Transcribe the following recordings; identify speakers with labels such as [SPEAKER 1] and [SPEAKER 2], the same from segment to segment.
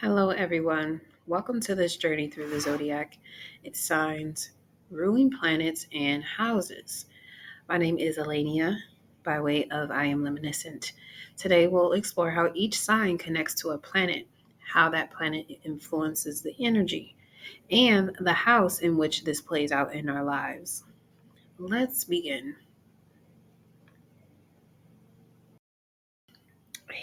[SPEAKER 1] Hello, everyone. Welcome to this journey through the zodiac, its signs, ruling planets, and houses. My name is Elenia, by way of I Am Luminescent. Today, we'll explore how each sign connects to a planet, how that planet influences the energy, and the house in which this plays out in our lives. Let's begin.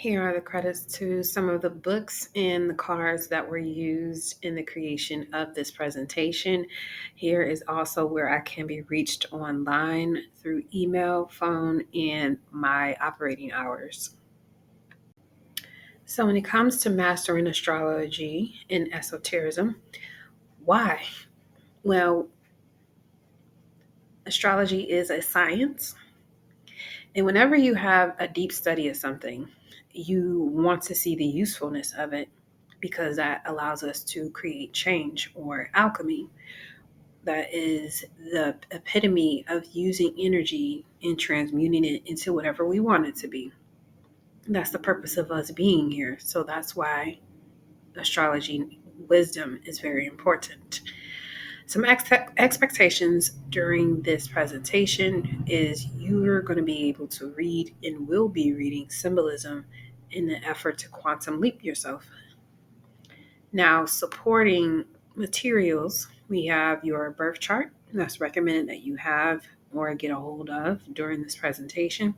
[SPEAKER 1] Here are the credits to some of the books and the cards that were used in the creation of this presentation. Here is also where I can be reached online through email, phone, and my operating hours. So, when it comes to mastering astrology and esotericism, why? Well, astrology is a science, and whenever you have a deep study of something, you want to see the usefulness of it because that allows us to create change or alchemy. That is the epitome of using energy and transmuting it into whatever we want it to be. That's the purpose of us being here. So that's why astrology wisdom is very important. Some expectations during this presentation is you're going to be able to read and will be reading symbolism in the effort to quantum leap yourself. Now, supporting materials, we have your birth chart. That's recommended that you have or get a hold of during this presentation.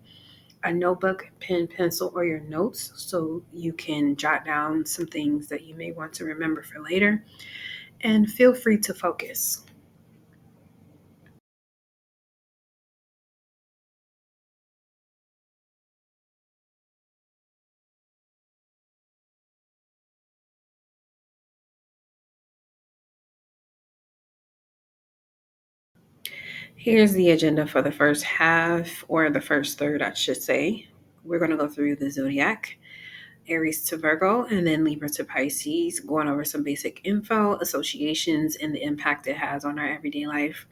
[SPEAKER 1] A notebook, pen, pencil, or your notes so you can jot down some things that you may want to remember for later. And feel free to focus. Here's the agenda for the first half, or the first third, I should say. We're going to go through the zodiac, Aries to Virgo, and then Libra to Pisces, going over some basic info, associations, and the impact it has on our everyday life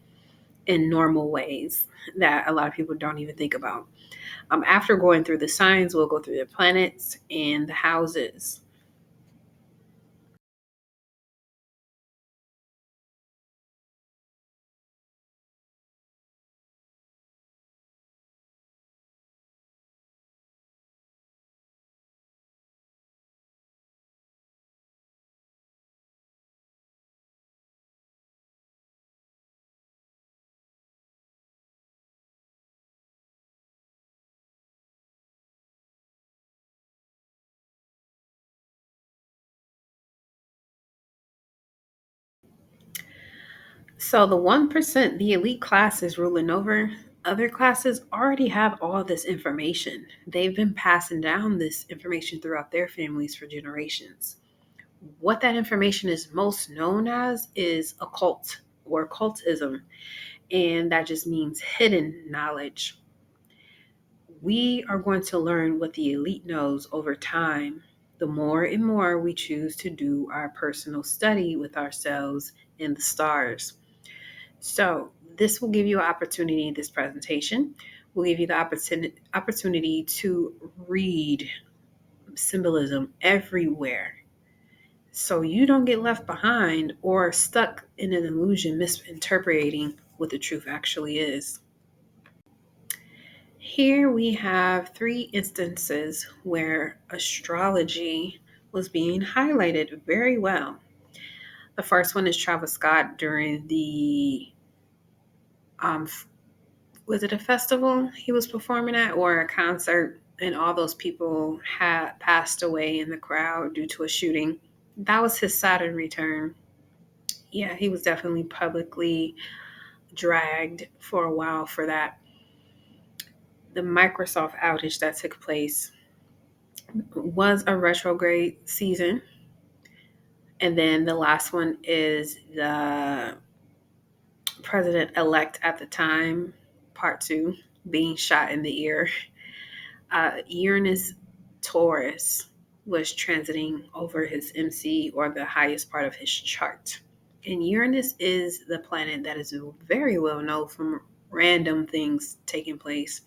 [SPEAKER 1] in normal ways that a lot of people don't even think about. After going through the signs, we'll go through the planets and the houses. So the 1%, the elite class is ruling over. Other classes already have all this information. They've been passing down this information throughout their families for generations. What that information is most known as is occult or occultism, and that just means hidden knowledge. We are going to learn what the elite knows over time. The more and more we choose to do our personal study with ourselves and the stars. So, this will give you an opportunity, this presentation will give you the opportunity to read symbolism everywhere so you don't get left behind or stuck in an illusion misinterpreting what the truth actually is. Here we have three instances where astrology was being highlighted very well. The first one is Travis Scott during the um, was it a festival he was performing at or a concert, and all those people had passed away in the crowd due to a shooting. That was his Saturn return. Yeah, he was definitely publicly dragged for a while for that. The Microsoft outage that took place was a retrograde season. And then the last one is the president elect at the time, part two, being shot in the ear. Uranus Taurus was transiting over his MC, or the highest part of his chart. And Uranus is the planet that is very well known from random things taking place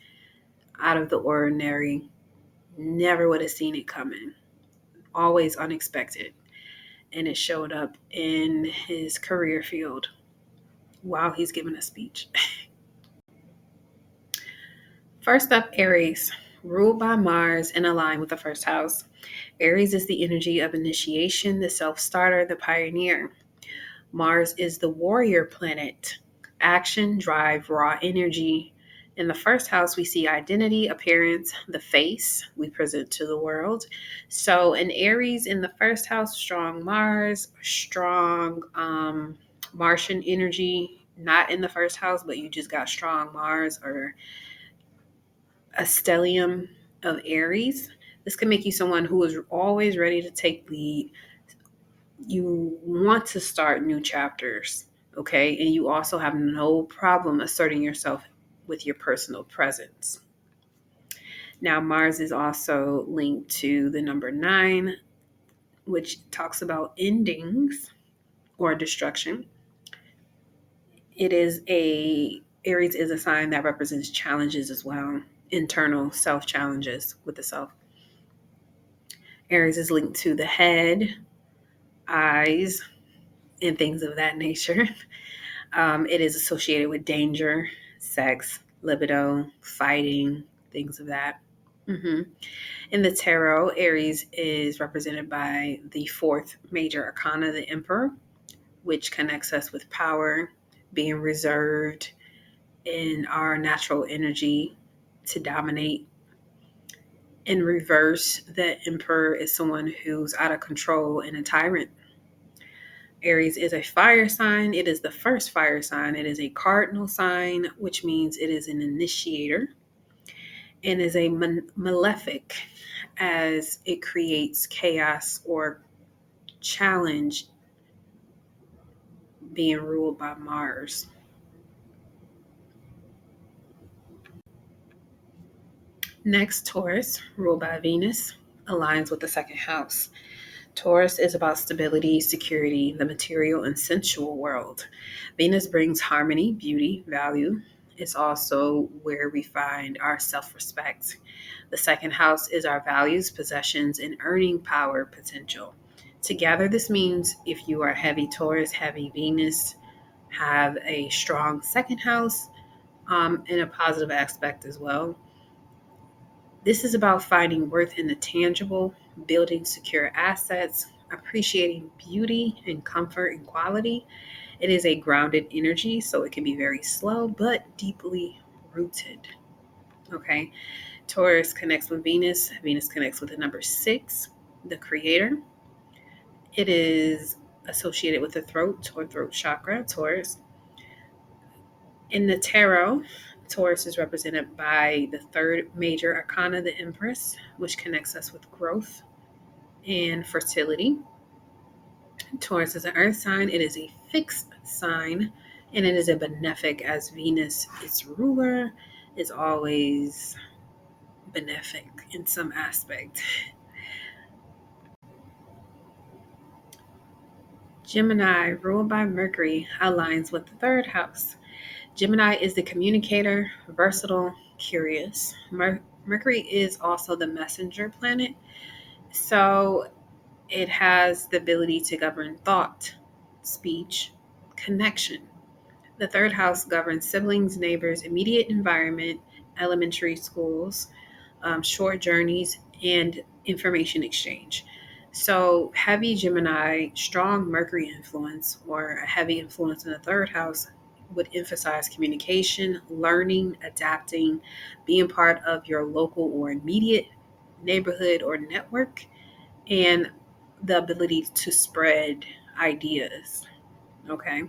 [SPEAKER 1] out of the ordinary. Never would have seen it coming. Always unexpected. and it showed up in his career field while he's giving a speech. First up, Aries, ruled by Mars and aligned with the first house. Aries is the energy of initiation, the self starter, the pioneer. Mars is the warrior planet, action, drive, raw energy. In the first house, we see identity, appearance, the face we present to the world. So, in Aries, in the first house, strong Mars, strong Martian energy, not in the first house, but you just got strong Mars or a stellium of Aries. This can make you someone who is always ready to take lead. You want to start new chapters, okay? And you also have no problem asserting yourself with your personal presence. Now, Mars is also linked to the number 9, which talks about endings or destruction. Aries is a sign that represents challenges as well, internal self challenges with the self. Aries is linked to the head, eyes, and things of that nature. It is associated with danger, sex, libido, fighting, things of that. In the tarot, Aries is represented by the fourth major arcana, the Emperor, which connects us with power, being reserved in our natural energy to dominate. In reverse, the Emperor is someone who's out of control and a tyrant. Aries is a fire sign. It is the first fire sign. It is a cardinal sign, which means it is an initiator, and is a malefic as it creates chaos or challenge, being ruled by Mars. Next, Taurus, ruled by Venus, aligns with the second house. Taurus is about stability, security, the material and sensual world. Venus brings harmony, beauty, value. It's also where we find our self respect. The second house is our values, possessions, and earning power potential. Together, this means if you are heavy Taurus, heavy Venus, have a strong second house and a positive aspect as well. This is about finding worth in the tangible, building secure assets, appreciating beauty and comfort and quality. It is a grounded energy, so it can be very slow but deeply rooted. Okay. Taurus connects with Venus. Venus connects with the number 6, the creator. It is associated with the throat or throat chakra, Taurus. In the tarot, Taurus is represented by the third major arcana, the Empress, which connects us with growth and fertility. Taurus is an earth sign. It is a fixed sign, and it is a benefic as Venus, its ruler, is always benefic in some aspect. Gemini, ruled by Mercury, aligns with the third house. Gemini is the communicator, versatile, curious. Mercury is also the messenger planet, so it has the ability to govern thought, speech, connection. The third house governs siblings, neighbors, immediate environment, elementary schools, short journeys, and information exchange. So, heavy Gemini, strong Mercury influence, or a heavy influence in the third house would emphasize communication, learning, adapting, being part of your local or immediate neighborhood or network, and the ability to spread ideas. Okay.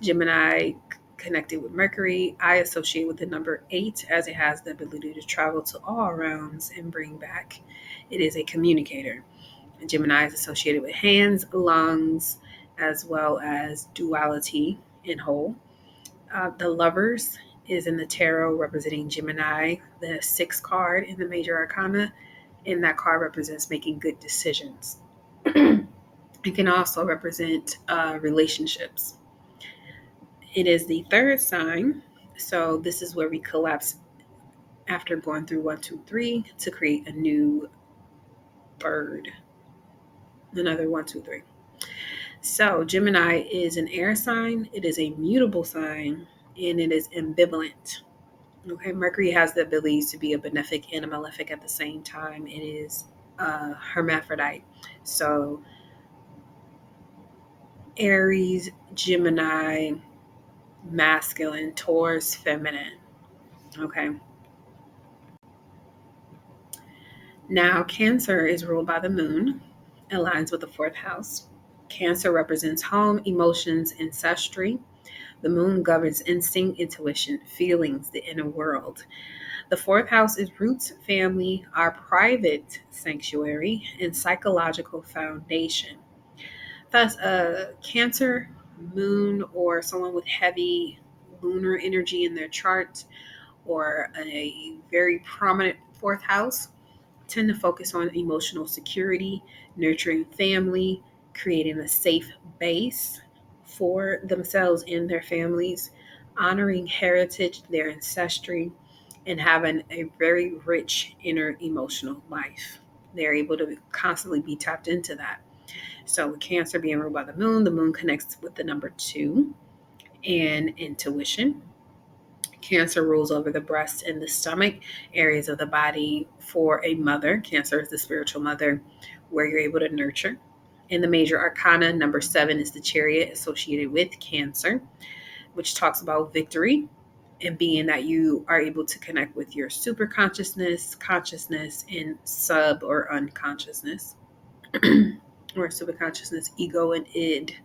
[SPEAKER 1] Gemini connected with Mercury, I associate with the number 8 as it has the ability to travel to all realms and bring back. It is a communicator. Gemini is associated with hands, lungs, as well as duality in whole. The Lovers is in the tarot representing Gemini, the 6th card in the major arcana, and that card represents making good decisions. It can also represent relationships. It is the third sign, so this is where we collapse after going through 1, 2, 3 to create a new bird. Another 1, 2, 3. So, Gemini is an air sign, it is a mutable sign, and it is ambivalent. Okay, Mercury has the ability to be a benefic and a malefic at the same time. It is hermaphrodite. So, Aries, Gemini, masculine, Taurus, feminine. Okay. Now, Cancer is ruled by the moon, aligns with the fourth house. Cancer represents home, emotions, ancestry. The moon governs instinct, intuition, feelings, the inner world. The fourth house is roots, family, our private sanctuary, and psychological foundation. Thus, a Cancer moon or someone with heavy lunar energy in their chart or a very prominent fourth house tend to focus on emotional security, nurturing family, creating a safe base for themselves and their families, honoring heritage, their ancestry, and having a very rich inner emotional life. They're able to constantly be tapped into that. So, with Cancer being ruled by the moon connects with the number two and intuition. Cancer rules over the breast and the stomach, areas of the body for a mother. Cancer is the spiritual mother where you're able to nurture. In the major arcana, number seven is the chariot associated with Cancer, which talks about victory and being that you are able to connect with your super consciousness, consciousness, and sub or unconsciousness, or super consciousness, ego, and id.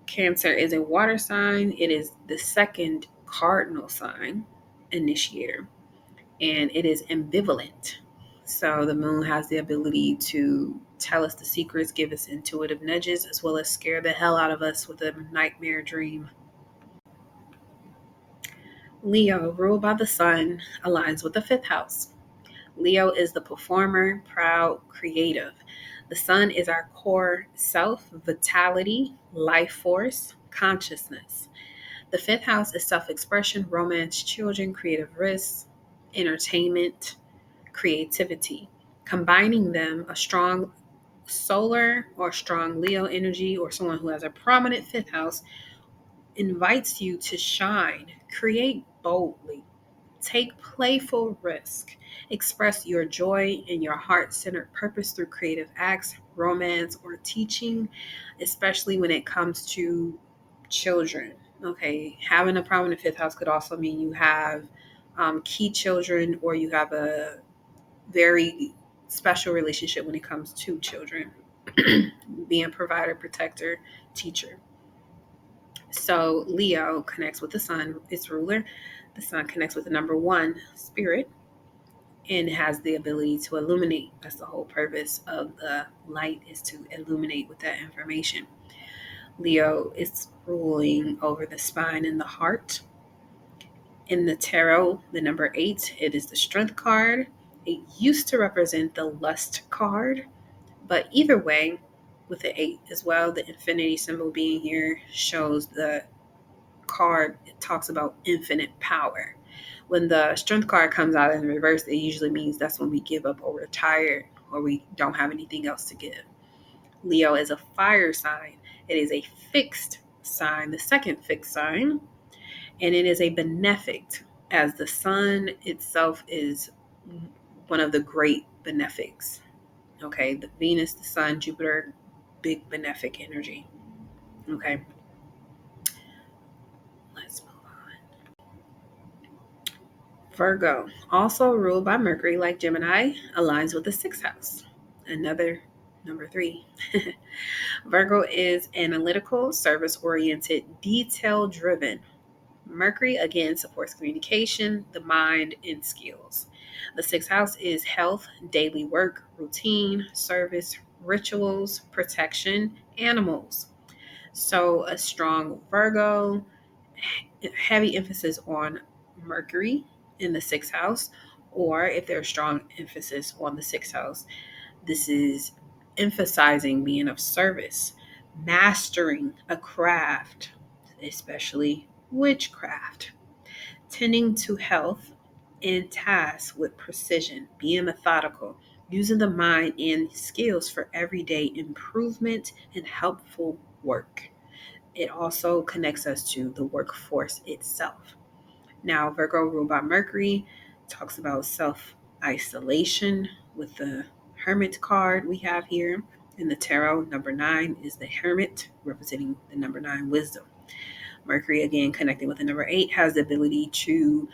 [SPEAKER 1] Cancer is a water sign. It is the second cardinal sign, initiator, and it is ambivalent. So the moon has the ability to tell us the secrets, give us intuitive nudges, as well as scare the hell out of us with a nightmare dream. Leo, ruled by the sun, aligns with the fifth house. Leo is the performer, proud, creative. The sun is our core self, vitality, life force, consciousness. The fifth house is self expression, romance, children, creative risks, entertainment, creativity. Combining them, a strong solar or strong Leo energy, or someone who has a prominent fifth house, invites you to shine, create boldly, take playful risk, express your joy and your heart centered purpose through creative acts, romance, or teaching, especially when it comes to children. Okay, having a prominent fifth house could also mean you have key children or you have a very special relationship when it comes to children, being provider, protector, teacher. So Leo connects with the sun, its ruler. The sun connects with the number one, spirit, and has the ability to illuminate. That's the whole purpose of the light, is to illuminate with that information. Leo is ruling over the spine and the heart. In the tarot, the number eight, it is the strength card. It used to represent the lust card, but either way, with the eight as well, the infinity symbol being here shows the card. It talks about infinite power. When the strength card comes out in reverse, it usually means that's when we give up or we're tired or we don't have anything else to give. Leo is a fire sign. It is a fixed sign, the second fixed sign, and it is a benefic, as the sun itself is one of the great benefics. Okay, the Venus, the sun, Jupiter, big benefic energy. Okay, let's move on. Virgo, also ruled by Mercury like Gemini, aligns with the sixth house. Another number three. Virgo is analytical, service oriented, detail driven. Mercury again supports communication, the mind, and skills. The sixth house is health, daily work, routine, service, rituals, protection, animals. So a strong Virgo, heavy emphasis on Mercury in the sixth house, or if there's strong emphasis on the sixth house, this is emphasizing being of service, mastering a craft, especially witchcraft, tending to health and tasks with precision, being methodical, using the mind and skills for everyday improvement and helpful work. It also connects us to the workforce itself. Now, Virgo ruled by Mercury talks about self isolation with the Hermit card we have here. In the tarot, number 9 is the Hermit, representing the number 9 wisdom. Mercury, again, connecting with the number 8, has the ability to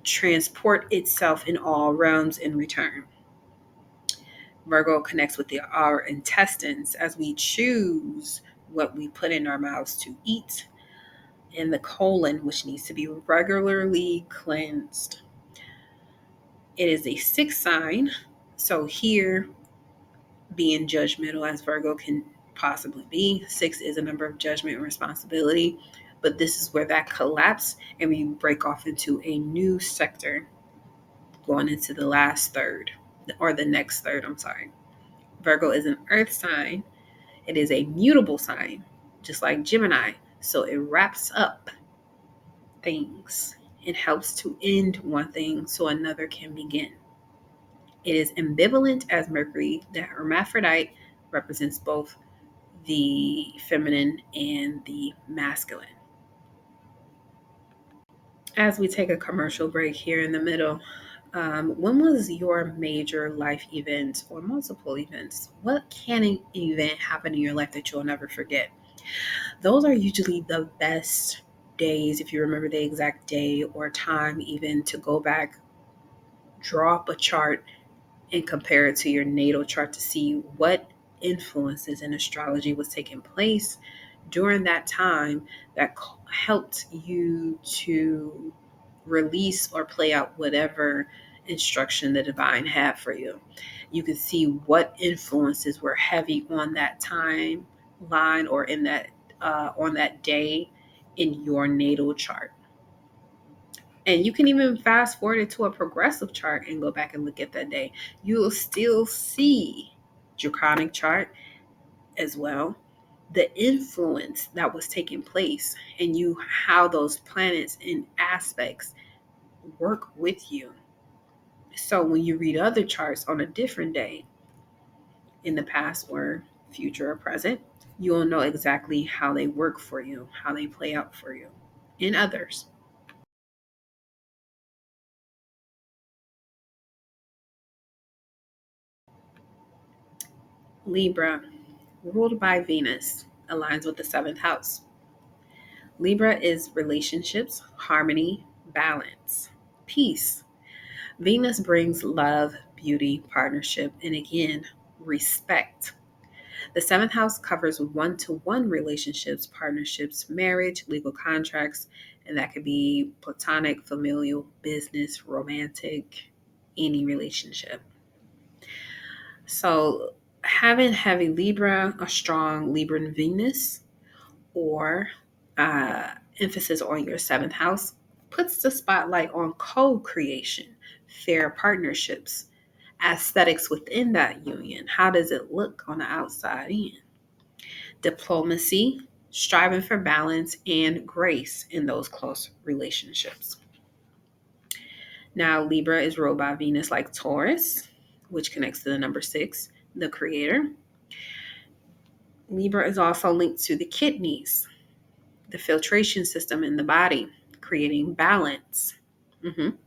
[SPEAKER 1] transport itself in all realms in return. Virgo connects with our intestines as we choose what we put in our mouths to eat, and the colon, which needs to be regularly cleansed. It is a 6 sign, so here, being judgmental as Virgo can possibly be, 6 is a number of judgment and responsibility, but this is where that collapse and we break off into a new sector going into the last third, or the next third, I'm sorry. Virgo is an earth sign. It is a mutable sign, just like Gemini. So it wraps up things. It helps to end one thing so another can begin. It is ambivalent as Mercury. The hermaphrodite represents both the feminine and the masculine. As we take a commercial break here in the middle, when was your major life event or multiple events? What can an event happen in your life that you'll never forget? Those are usually the best days, if you remember the exact day or time, even to go back, draw up a chart, and compare it to your natal chart to see what influences in astrology was taking place during that time that helped you to release or play out whatever instruction the divine had for you. You can see what influences were heavy on that timeline or in that on that day in your natal chart. And you can even fast forward it to a progressive chart and go back and look at that day. You'll still see draconic chart as well, the influence that was taking place, and you how those planets and aspects work with you. So when you read other charts on a different day in the past or future or present, you'll know exactly how they work for you, how they play out for you in others. Libra, ruled by Venus, aligns with the seventh house. Libra is relationships, harmony, balance, peace. Venus brings love, beauty, partnership, and again, respect. The seventh house covers one to one relationships, partnerships, marriage, legal contracts, and that could be platonic, familial, business, romantic, any relationship. So, having heavy Libra, a strong Libran Venus, or emphasis on your seventh house puts the spotlight on co creation, fair partnerships, aesthetics within that union. How does it look on the outside in? Diplomacy, striving for balance, and grace in those close relationships. Now, Libra is ruled by Venus like Taurus, which connects to the number 6, the creator. Libra is also linked to the kidneys, the filtration system in the body, creating balance. Mhm.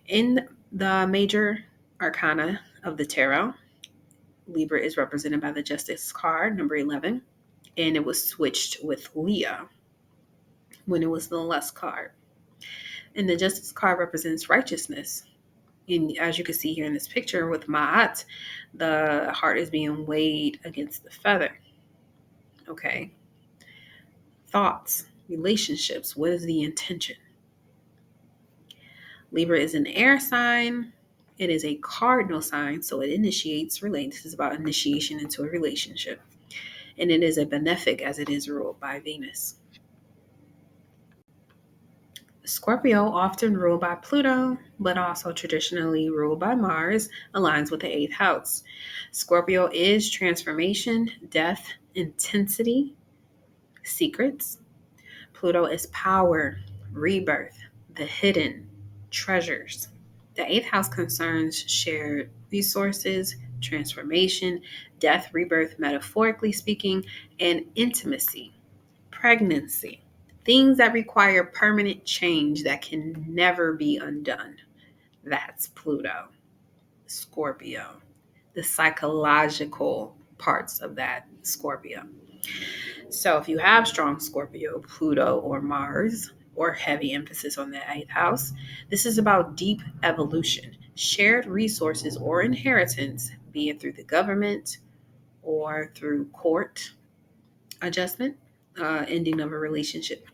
[SPEAKER 1] In the major arcana of the tarot, Libra is represented by the Justice card, number 11, and it was switched with Leah when it was the Lust card. And the Justice card represents righteousness. And as you can see here in this picture with Ma'at, the heart is being weighed against the feather. Okay. Thoughts, relationships, what is the intention? Libra is an air sign. It is a cardinal sign, so it initiates relations. This is about initiation into a relationship. And it is a benefic as it is ruled by Venus. Scorpio, often ruled by Pluto, but also traditionally ruled by Mars, aligns with the eighth house. Scorpio is transformation, death, intensity, secrets. Pluto is power, rebirth, the hidden, treasures. The eighth house concerns shared resources, transformation, death, rebirth, metaphorically speaking, and intimacy, pregnancy, things that require permanent change that can never be undone. That's Pluto. Scorpio, the psychological parts of that Scorpio. So if you have strong Scorpio, Pluto, or Mars, or heavy emphasis on the eighth house, this is about deep evolution, shared resources, or inheritance, be it through the government or through court adjustment, ending of a relationship,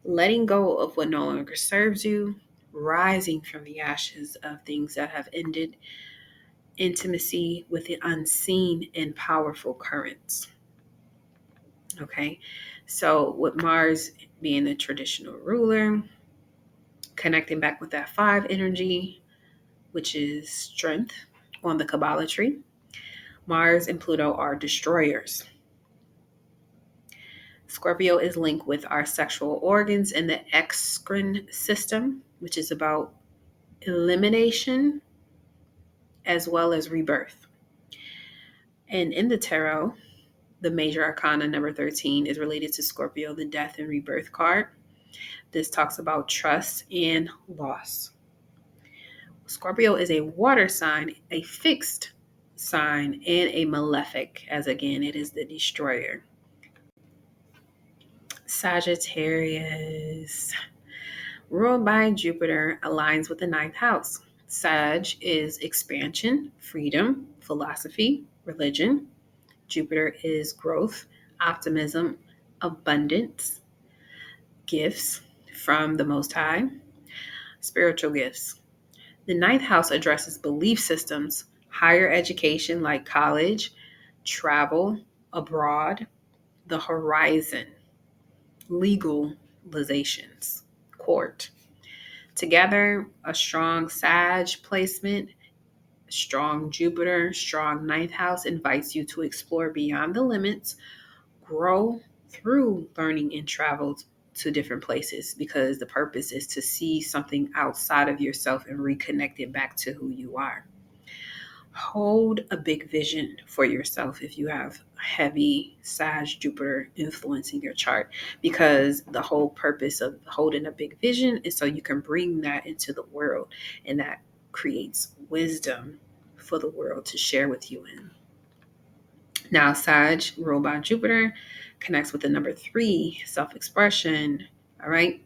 [SPEAKER 1] letting go of what no longer serves you, rising from the ashes of things that have ended, intimacy with the unseen and powerful currents. Okay, so with Mars being the traditional ruler, connecting back with that five energy, which is strength on the Kabbalah tree, Mars and Pluto are destroyers. Scorpio is linked with our sexual organs and the exocrine system, which is about elimination as well as rebirth. And in the tarot, the major arcana number 13 is related to Scorpio, the death and rebirth card. This talks about trust and loss. Scorpio is a water sign, a fixed sign, and a malefic, as again, it is the destroyer. Sagittarius, ruled by Jupiter, aligns with the ninth house. Sag is expansion, freedom, philosophy, religion. Jupiter is growth, optimism, abundance, gifts from the Most High, spiritual gifts. The ninth house addresses belief systems, higher education like college, travel, abroad, the horizon, legalizations, court. Together, a strong Sag placement, strong Jupiter, strong ninth house invites you to explore beyond the limits, grow through learning and travel to different places, because the purpose is to see something outside of yourself and reconnect it back to who you are. Hold a big vision for yourself if you have heavy Sag Jupiter influence in your chart, because the whole purpose of holding a big vision is so you can bring that into the world, and that creates wisdom for the world to share with you in. Now, Sag, ruled by Jupiter, connects with the number 3, self-expression. All right.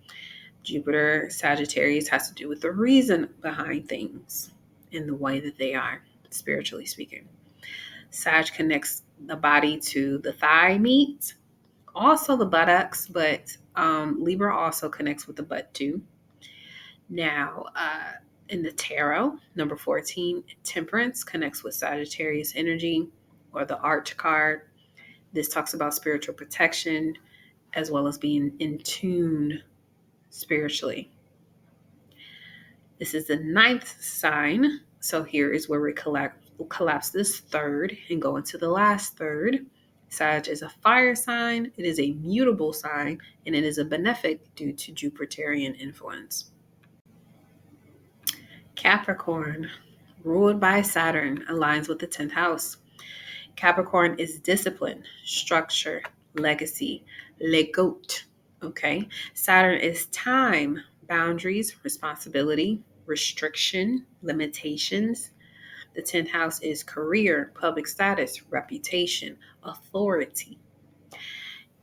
[SPEAKER 1] Jupiter, Sagittarius, has to do with the reason behind things in the way that they are, spiritually speaking. Sag connects the body to the thigh meat, also the buttocks, but Libra also connects with the butt too. Now, in the tarot, number 14, Temperance connects with Sagittarius energy, or the Arch card. This talks about spiritual protection as well as being in tune spiritually. This is the 9th sign. So here is where we collapse this third and go into the last third. Sag is a fire sign. It is a mutable sign, and it is a benefic due to Jupiterian influence. Capricorn, ruled by Saturn, aligns with the 10th house. Capricorn is discipline, structure, legacy, legote. Okay. Saturn is time, boundaries, responsibility, restriction, limitations. The 10th house is career, public status, reputation, authority.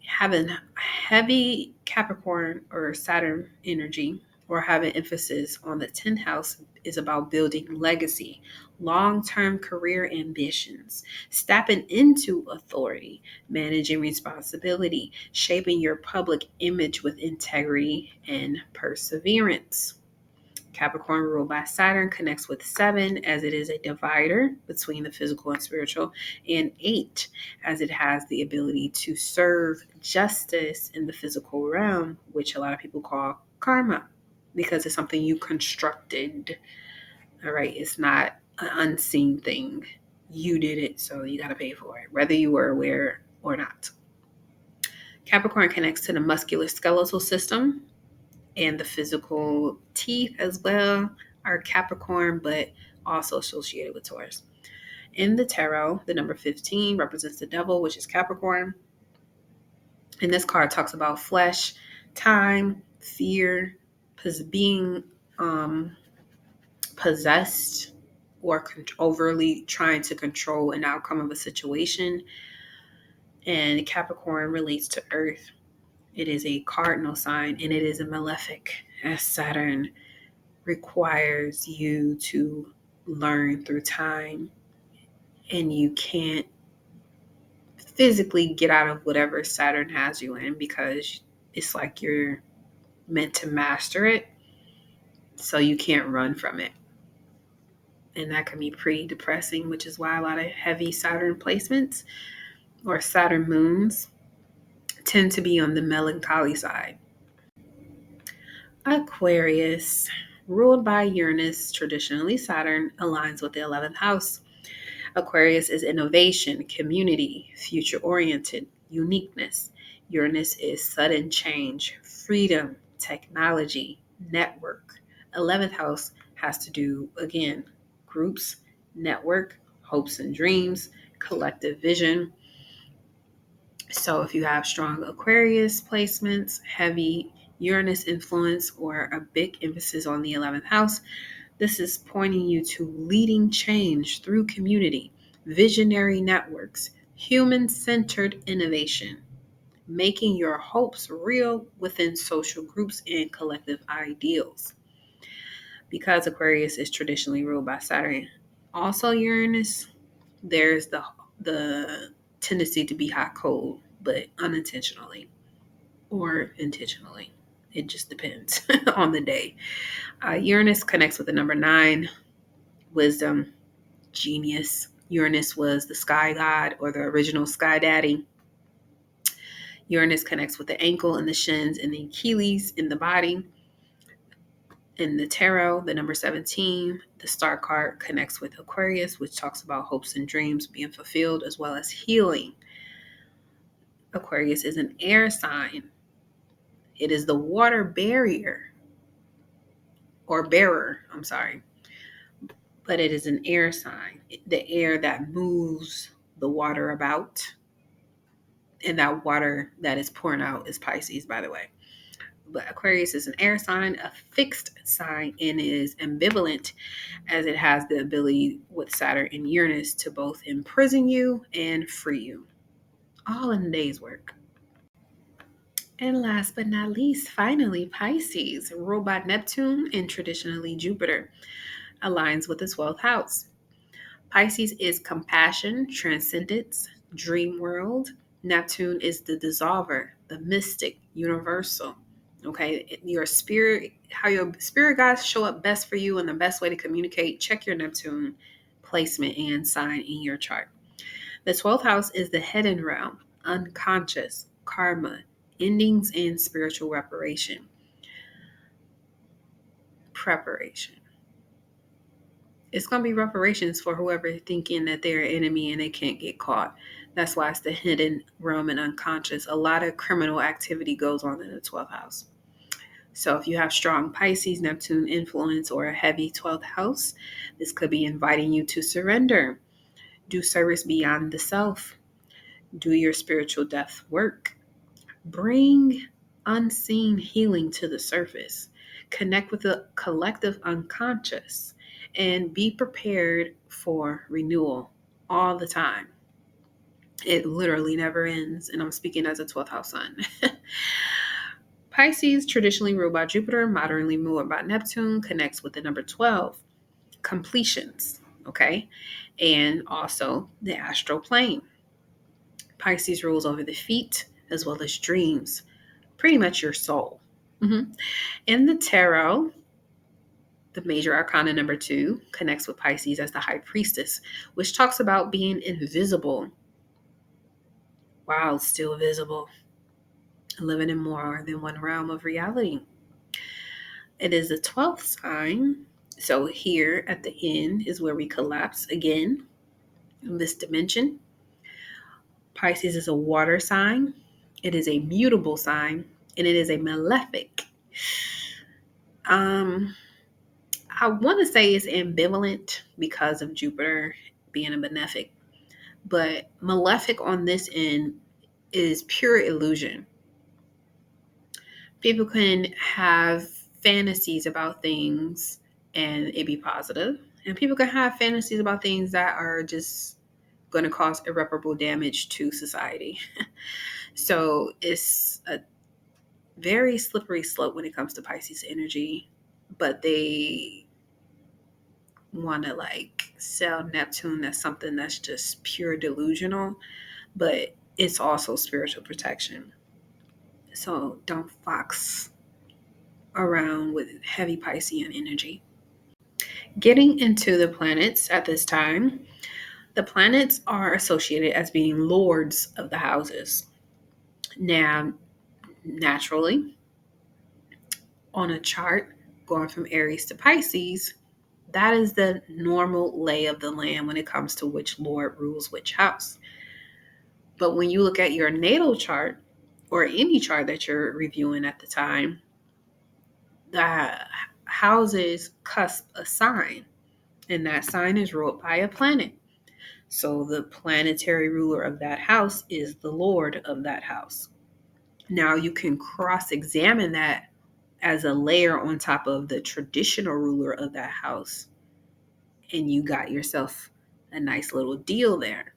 [SPEAKER 1] Having heavy Capricorn or Saturn energy, or having emphasis on the 10th house, is about building legacy, long-term career ambitions, stepping into authority, managing responsibility, shaping your public image with integrity and perseverance. Capricorn, ruled by Saturn, connects with 7 as it is a divider between the physical and spiritual, and 8 as it has the ability to serve justice in the physical realm, which a lot of people call karma, because it's something you constructed. All right, it's not an unseen thing. You did it, so you got to pay for it, whether you were aware or not. Capricorn connects to the musculoskeletal system, and the physical teeth as well are Capricorn, but also associated with Taurus. In the tarot, the number 15 represents the devil, which is Capricorn. And this card talks about flesh, time, fear, being possessed or overly trying to control an outcome of a situation. And Capricorn relates to Earth. It is a cardinal sign and it is a malefic, as Saturn requires you to learn through time, and you can't physically get out of whatever Saturn has you in because it's like you're meant to master it, so you can't run from it. And that can be pretty depressing, which is why a lot of heavy Saturn placements or Saturn moons tend to be on the melancholy side. Aquarius, ruled by Uranus, traditionally Saturn, aligns with the 11th house. Aquarius is innovation, community, future oriented, uniqueness. Uranus is sudden change, freedom, technology, network. 11th house has to do, again, groups, network, hopes and dreams, collective vision. So if you have strong Aquarius placements, heavy Uranus influence, or a big emphasis on the 11th house, this is pointing you to leading change through community, visionary networks, human-centered innovation, making your hopes real within social groups and collective ideals. Because Aquarius is traditionally ruled by Saturn, also Uranus, there's the tendency to be hot cold, but unintentionally or intentionally. It just depends on the day. Uranus connects with the number 9, wisdom, genius. Uranus was the sky god or the original sky daddy. Uranus connects with the ankle and the shins and the Achilles in the body. In the tarot, the number 17, the star card connects with Aquarius, which talks about hopes and dreams being fulfilled as well as healing. Aquarius is an air sign. It is the water barrier or bearer, but it is an air sign. The air that moves the water about, and that water that is pouring out is Pisces, by the way. But Aquarius is an air sign, a fixed sign, and is ambivalent as it has the ability with Saturn and Uranus to both imprison you and free you, all in a day's work. And last but not least, finally, Pisces, ruled by Neptune and traditionally Jupiter, aligns with the 12th house. Pisces is compassion, transcendence, dream world. Neptune is the dissolver, the mystic, universal. Okay, your spirit, how your spirit guides show up best for you and the best way to communicate. Check your Neptune placement and sign in your chart. The 12th house is the hidden realm, unconscious, karma, endings, and spiritual preparation. It's going to be reparations for whoever thinking that they're an enemy and they can't get caught. That's why it's the hidden realm and unconscious. A lot of criminal activity goes on in the 12th house. So if you have strong Pisces, Neptune influence, or a heavy 12th house, this could be inviting you to surrender, do service beyond the self, do your spiritual death work, bring unseen healing to the surface, connect with the collective unconscious, and be prepared for renewal all the time. It literally never ends, and I'm speaking as a 12th house sun. Pisces, traditionally ruled by Jupiter, modernly ruled by Neptune, connects with the number 12, completions, okay? And also the astral plane. Pisces rules over the feet as well as dreams, pretty much your soul. In the tarot, the major arcana number 2 connects with Pisces as the high priestess, which talks about being invisible while still visible, living in more than one realm of reality. It is the 12th sign. So here at the end is where we collapse again in this dimension. Pisces is a water sign. It is a mutable sign, and it is a malefic. I want to say it's ambivalent because of Jupiter being a benefic. But malefic on this end is pure illusion. People can have fantasies about things and it be positive, and people can have fantasies about things that are just going to cause irreparable damage to society. So it's a very slippery slope when it comes to Pisces energy, but they want to like sell Neptune as something that's just pure delusional, but it's also spiritual protection. So don't fox around with heavy Piscean energy. Getting into the planets at this time, the planets are associated as being lords of the houses. Now, naturally, on a chart going from Aries to Pisces, that is the normal lay of the land when it comes to which lord rules which house. But when you look at your natal chart or any chart that you're reviewing at the time, the houses cusp a sign, and that sign is ruled by a planet. So the planetary ruler of that house is the lord of that house. Now you can cross examine that as a layer on top of the traditional ruler of that house, and you got yourself a nice little deal there.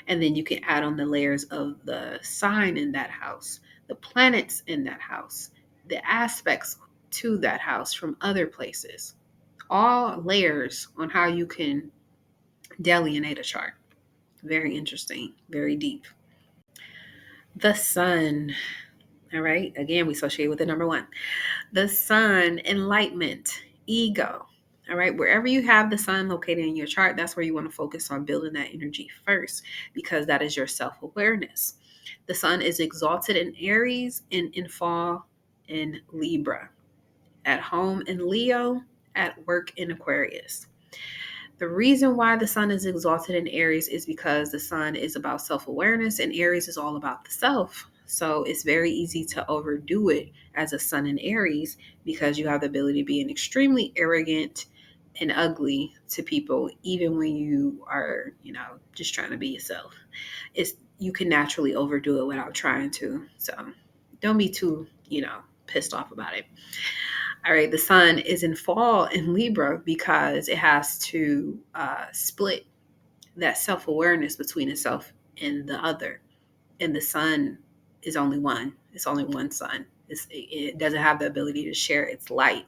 [SPEAKER 1] And then you can add on the layers of the sign in that house, the planets in that house, the aspects to that house from other places. All layers on how you can delineate a chart. Very interesting, very deep. The sun. All right. Again, we associate with the number one. The sun, enlightenment, ego. All right. Wherever you have the sun located in your chart, that's where you want to focus on building that energy first, because that is your self awareness. The sun is exalted in Aries and in fall in Libra, at home in Leo, at work in Aquarius. The reason why the sun is exalted in Aries is because the sun is about self awareness, and Aries is all about the self. So it's very easy to overdo it as a sun in Aries because you have the ability to be an extremely arrogant and ugly to people, even when you are, just trying to be yourself. You can naturally overdo it without trying to. So don't be too, pissed off about it. All right, the sun is in fall in Libra because it has to split that self awareness between itself and the other. And the sun is only one. It's only one sun. It doesn't have the ability to share its light.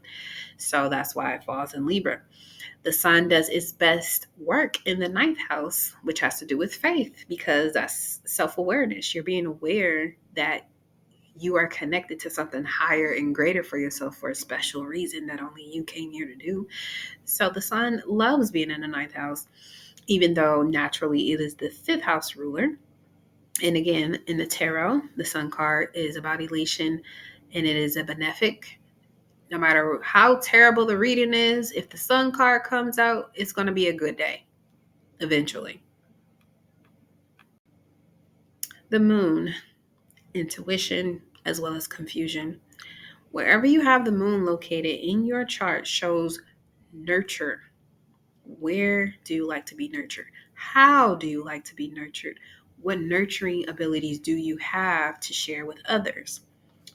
[SPEAKER 1] So that's why it falls in Libra. The sun does its best work in the ninth house, which has to do with faith, because that's self awareness. You're being aware that you are connected to something higher and greater for yourself for a special reason that only you came here to do. So the sun loves being in the ninth house, even though naturally it is the fifth house ruler. And again, in the tarot, the sun card is about elation, and it is a benefic. No matter how terrible the reading is, if the sun card comes out, it's going to be a good day eventually. The moon, intuition, as well as confusion. Wherever you have the moon located in your chart shows nurture. Where do you like to be nurtured? How do you like to be nurtured? What nurturing abilities do you have to share with others?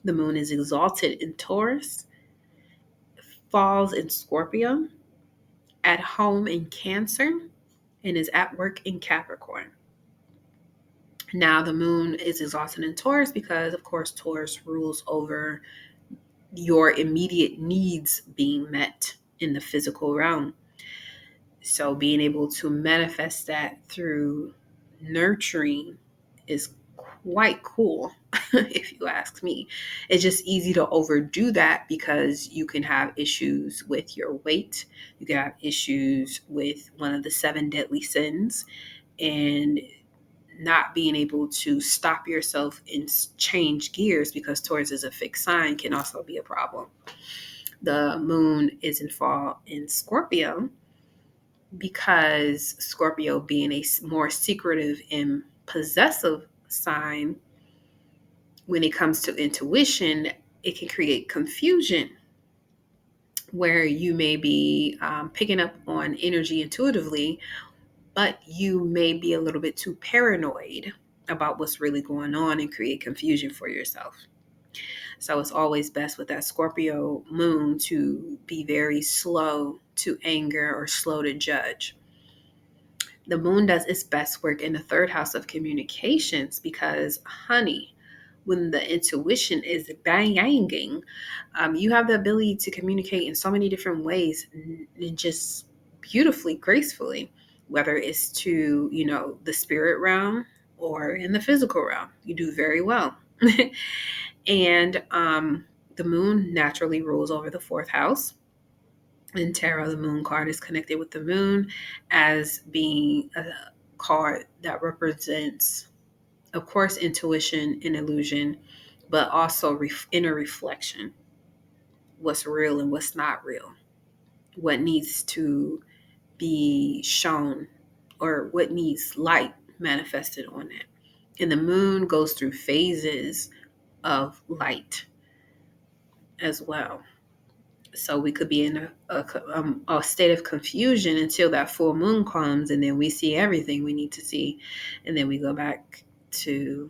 [SPEAKER 1] The moon is exalted in Taurus, falls in Scorpio, at home in Cancer, and is at work in Capricorn. Now, the moon is exalted in Taurus because, of course, Taurus rules over your immediate needs being met in the physical realm. So being able to manifest that through nurturing is quite cool, if you ask me. It's just easy to overdo that because you can have issues with your weight. You can have issues with one of the 7 deadly sins, and not being able to stop yourself and change gears because Taurus is a fixed sign can also be a problem. The moon is in fall in Scorpio because Scorpio, being a more secretive and possessive sign, when it comes to intuition, it can create confusion where you may be picking up on energy intuitively, but you may be a little bit too paranoid about what's really going on and create confusion for yourself. So it's always best with that Scorpio moon to be very slow to anger or slow to judge. The moon does its best work in the third house of communications because, honey, when the intuition is banging, you have the ability to communicate in so many different ways and just beautifully, gracefully, whether it's to, the spirit realm or in the physical realm. You do very well. And the moon naturally rules over the fourth house. In tarot, the moon card is connected with the moon as being a card that represents, of course, intuition and illusion, but also inner reflection. What's real and what's not real. What needs to be shown or what needs light manifested on it. And the moon goes through phases of light as well. So we could be in a state of confusion until that full moon comes, and then we see everything we need to see, and then we go back to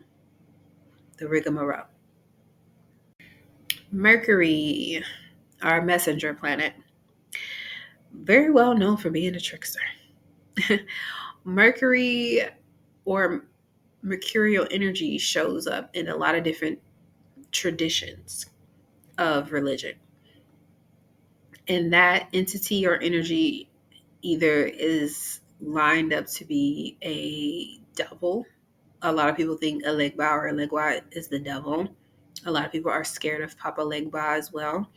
[SPEAKER 1] the rigmarole. Mercury, our messenger planet, very well known for being a trickster. Mercury or mercurial energy shows up in a lot of different traditions of religion. And that entity or energy either is lined up to be a devil. A lot of people think Legba or Legua is the devil. A lot of people are scared of Papa Legba as well.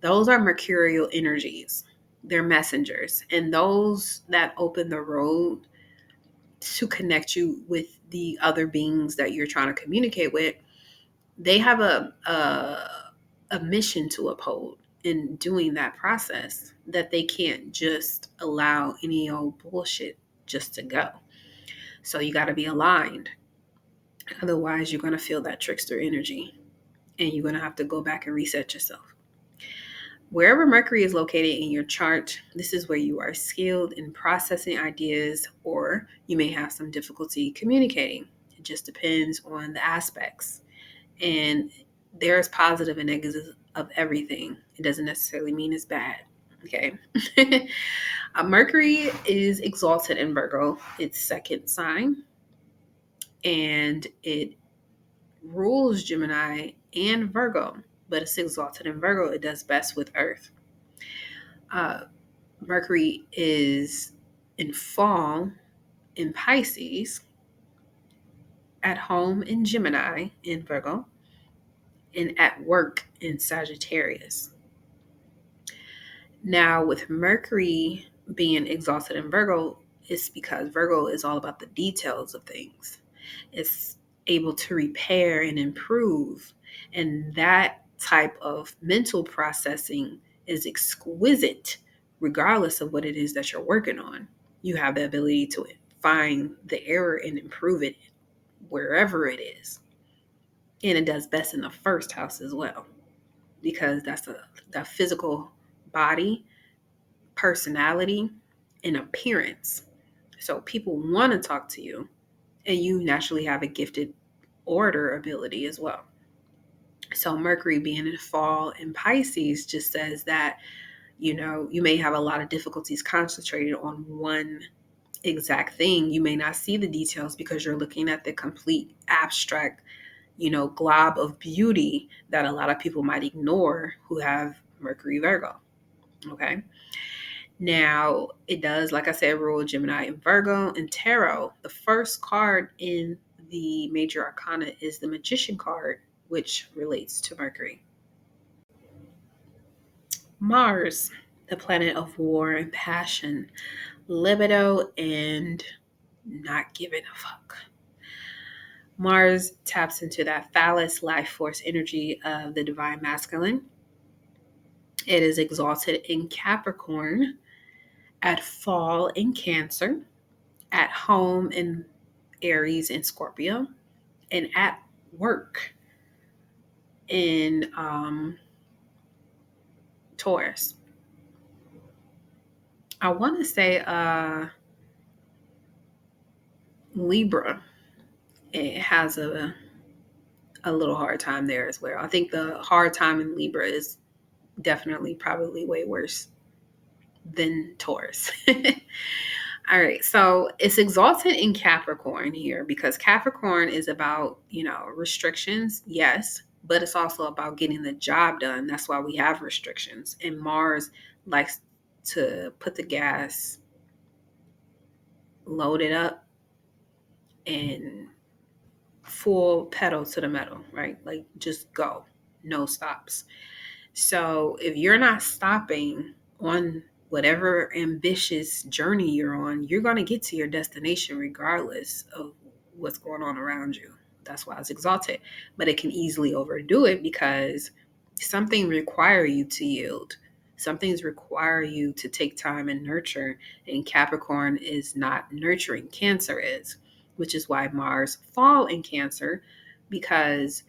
[SPEAKER 1] Those are mercurial energies. They're messengers. And those that open the road to connect you with the other beings that you're trying to communicate with, they have a mission to uphold in doing that process, that they can't just allow any old bullshit just to go. So you got to be aligned. Otherwise, you're going to feel that trickster energy and you're going to have to go back and reset yourself. Wherever Mercury is located in your chart, this is where you are skilled in processing ideas, or you may have some difficulty communicating. It just depends on the aspects. And there's positive and negative of everything. It doesn't necessarily mean it's bad. Okay. Mercury is exalted in Virgo, its second sign, and it rules Gemini and Virgo, but it's exalted in Virgo. It does best with Earth. Mercury is in fall in Pisces, at home in Gemini in Virgo, and at work in Sagittarius. Now, with Mercury being exalted in Virgo, it's because Virgo is all about the details of things. It's able to repair and improve. And that type of mental processing is exquisite, regardless of what it is that you're working on. You have the ability to find the error and improve it wherever it is. And it does best in the first house as well, because that's the physical body, personality, and appearance. So people want to talk to you, and you naturally have a gifted orator ability as well. So Mercury being in fall in Pisces just says that, you may have a lot of difficulties concentrating on one exact thing. You may not see the details because you're looking at the complete abstract, glob of beauty that a lot of people might ignore who have Mercury Virgo. Okay. Now, it does, like I said, rule Gemini and Virgo. And tarot, the first card in the major arcana is the Magician card, which relates to Mercury. Mars, the planet of war and passion, libido, and not giving a fuck. Mars taps into that phallus life force energy of the divine masculine. It is exalted in Capricorn, at fall in Cancer, at home in Aries and Scorpio, and at work in Taurus. I want to say Libra, it has a little hard time there as well. I think the hard time in Libra is definitely probably way worse than Taurus. All right, so it's exalted in Capricorn here because Capricorn is about, restrictions, yes, but it's also about getting the job done. That's why we have restrictions. And Mars likes to put the gas, load it up, and full pedal to the metal, right? Like just go, no stops. So if you're not stopping on whatever ambitious journey you're on, you're going to get to your destination regardless of what's going on around you. That's why it's exalted. But it can easily overdo it because something require you to yield. Some things require you to take time and nurture. And Capricorn is not nurturing. Cancer is, which is why Mars fall in Cancer, because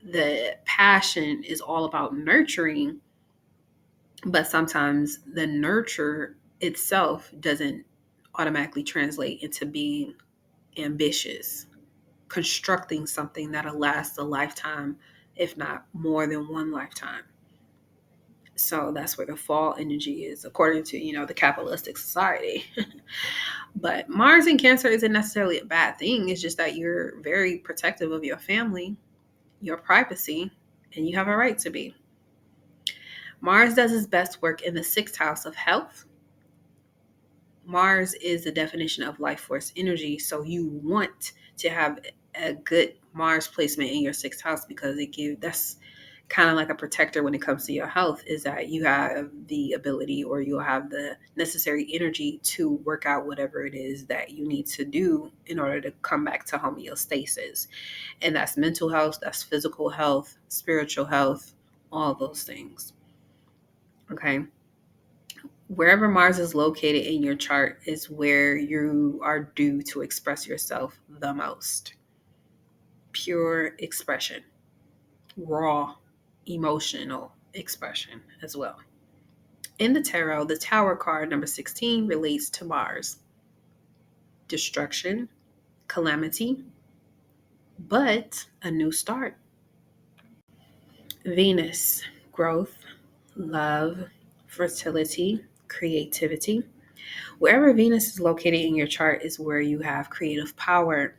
[SPEAKER 1] the passion is all about nurturing, but sometimes the nurture itself doesn't automatically translate into being ambitious, constructing something that'll last a lifetime, if not more than one lifetime. So that's where the fall energy is, according to, the capitalistic society. But Mars in Cancer isn't necessarily a bad thing. It's just that you're very protective of your family, your privacy, and you have a right to be. Mars does its best work in the sixth house of health. Mars is the definition of life force energy. So you want to have a good Mars placement in your sixth house because that's kind of like a protector when it comes to your health, is that you have the ability or you'll have the necessary energy to work out whatever it is that you need to do in order to come back to homeostasis. And that's mental health, that's physical health, spiritual health, all those things. Okay. Wherever Mars is located in your chart is where you are due to express yourself the most. Pure expression, raw, emotional expression as well. In the tarot, the Tower card, number 16, relates to Mars. Destruction, calamity, but a new start. Venus, growth, love, fertility, creativity. Wherever Venus is located in your chart is where you have creative power.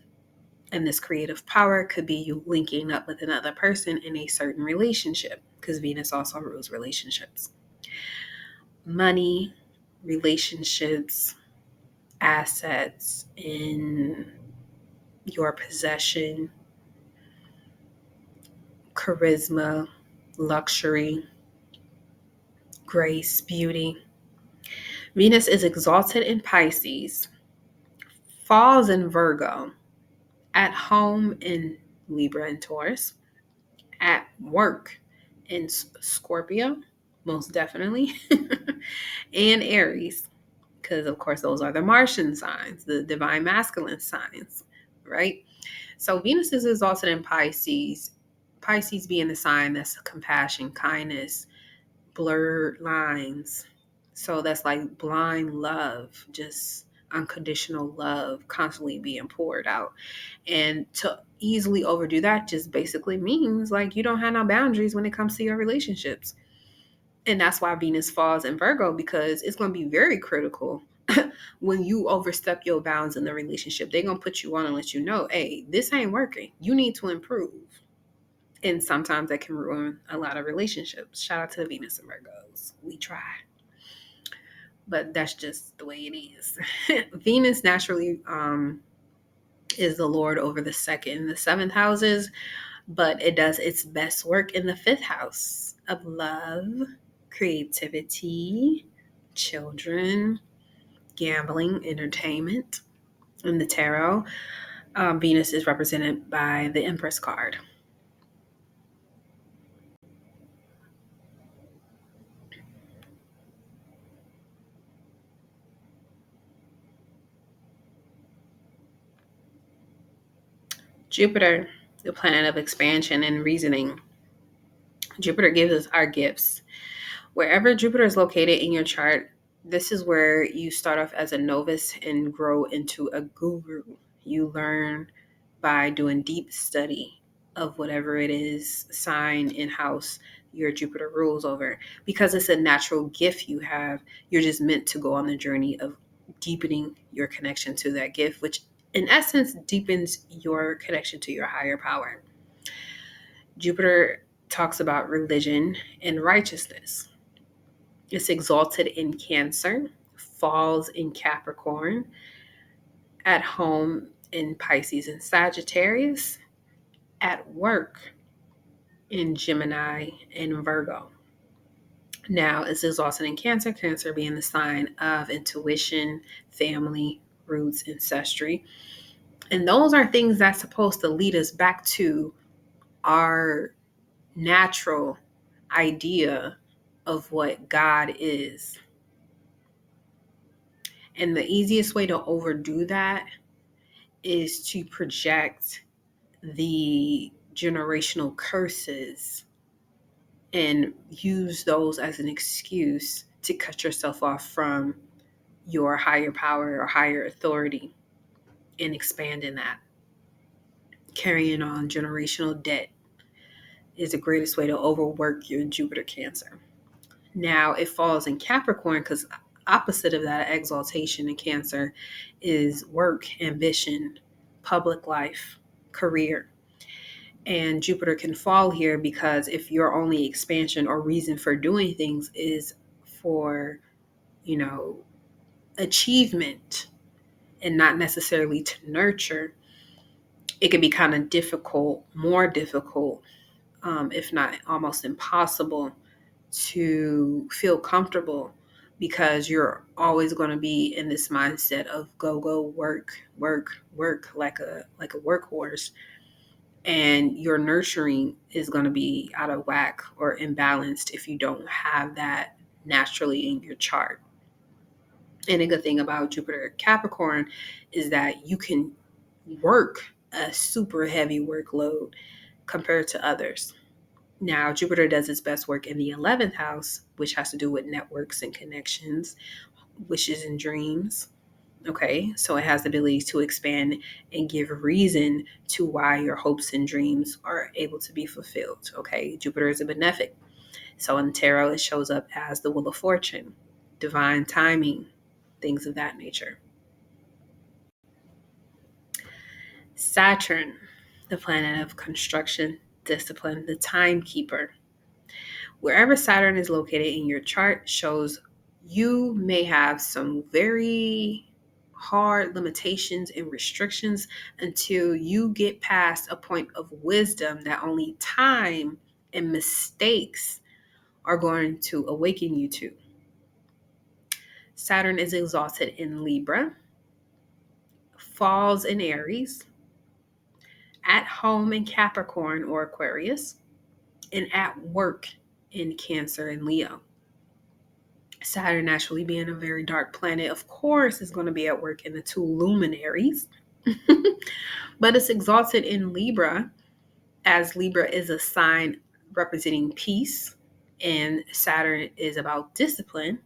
[SPEAKER 1] And this creative power could be you linking up with another person in a certain relationship, because Venus also rules relationships. Money, relationships, assets in your possession, charisma, luxury, grace, beauty. Venus is exalted in Pisces, falls in Virgo, at home in Libra and Taurus, at work in Scorpio, most definitely, and Aries, because of course those are the Martian signs, the divine masculine signs, right? So Venus is exalted in Pisces, Pisces being the sign that's compassion, kindness, blurred lines. So that's like blind love, just unconditional love constantly being poured out. And to easily overdo that just basically means like you don't have no boundaries when it comes to your relationships. And that's why Venus falls in Virgo, because it's going to be very critical when you overstep your bounds in the relationship. They're going to put you on and let you know, hey, this ain't working. You need to improve. And sometimes that can ruin a lot of relationships. Shout out to the Venus and Virgos. We try. But that's just the way it is. Venus naturally is the Lord over the second and the seventh houses, but it does its best work in the fifth house of love, creativity, children, gambling, entertainment. In the tarot, Venus is represented by the Empress card. Jupiter, the planet of expansion and reasoning. Jupiter gives us our gifts. Wherever Jupiter is located in your chart, this is where you start off as a novice and grow into a guru. You learn by doing deep study of whatever it is, sign in house your Jupiter rules over. Because it's a natural gift you have, you're just meant to go on the journey of deepening your connection to that gift, which in essence deepens your connection to your higher power. Jupiter talks about religion and righteousness. It's exalted in Cancer, falls in Capricorn, at home in Pisces and Sagittarius, at work in Gemini and Virgo. Now, it's exalted in Cancer, Cancer being the sign of intuition, family, roots, ancestry. And those are things that's supposed to lead us back to our natural idea of what God is. And the easiest way to overdo that is to project the generational curses and use those as an excuse to cut yourself off from your higher power or higher authority and expand in that. Carrying on generational debt is the greatest way to overwork your Jupiter Cancer. Now it falls in Capricorn because opposite of that exaltation in Cancer is work, ambition, public life, career. And Jupiter can fall here because if your only expansion or reason for doing things is for, achievement and not necessarily to nurture, it can be kind of difficult, more difficult, if not almost impossible, to feel comfortable because you're always going to be in this mindset of go work like a workhorse, and your nurturing is going to be out of whack or imbalanced if you don't have that naturally in your chart. And a good thing about Jupiter Capricorn is that you can work a super heavy workload compared to others. Now, Jupiter does its best work in the 11th house, which has to do with networks and connections, wishes and dreams. Okay, so it has the ability to expand and give reason to why your hopes and dreams are able to be fulfilled. Okay, Jupiter is a benefic. So in tarot, it shows up as the Wheel of Fortune, divine timing, things of that nature. Saturn, the planet of construction, discipline, the timekeeper. Wherever Saturn is located in your chart shows you may have some very hard limitations and restrictions until you get past a point of wisdom that only time and mistakes are going to awaken you to. Saturn is exalted in Libra, falls in Aries, at home in Capricorn or Aquarius, and at work in Cancer and Leo. Saturn, naturally being a very dark planet, of course, is going to be at work in the two luminaries. But it's exalted in Libra, as Libra is a sign representing peace, and Saturn is about discipline.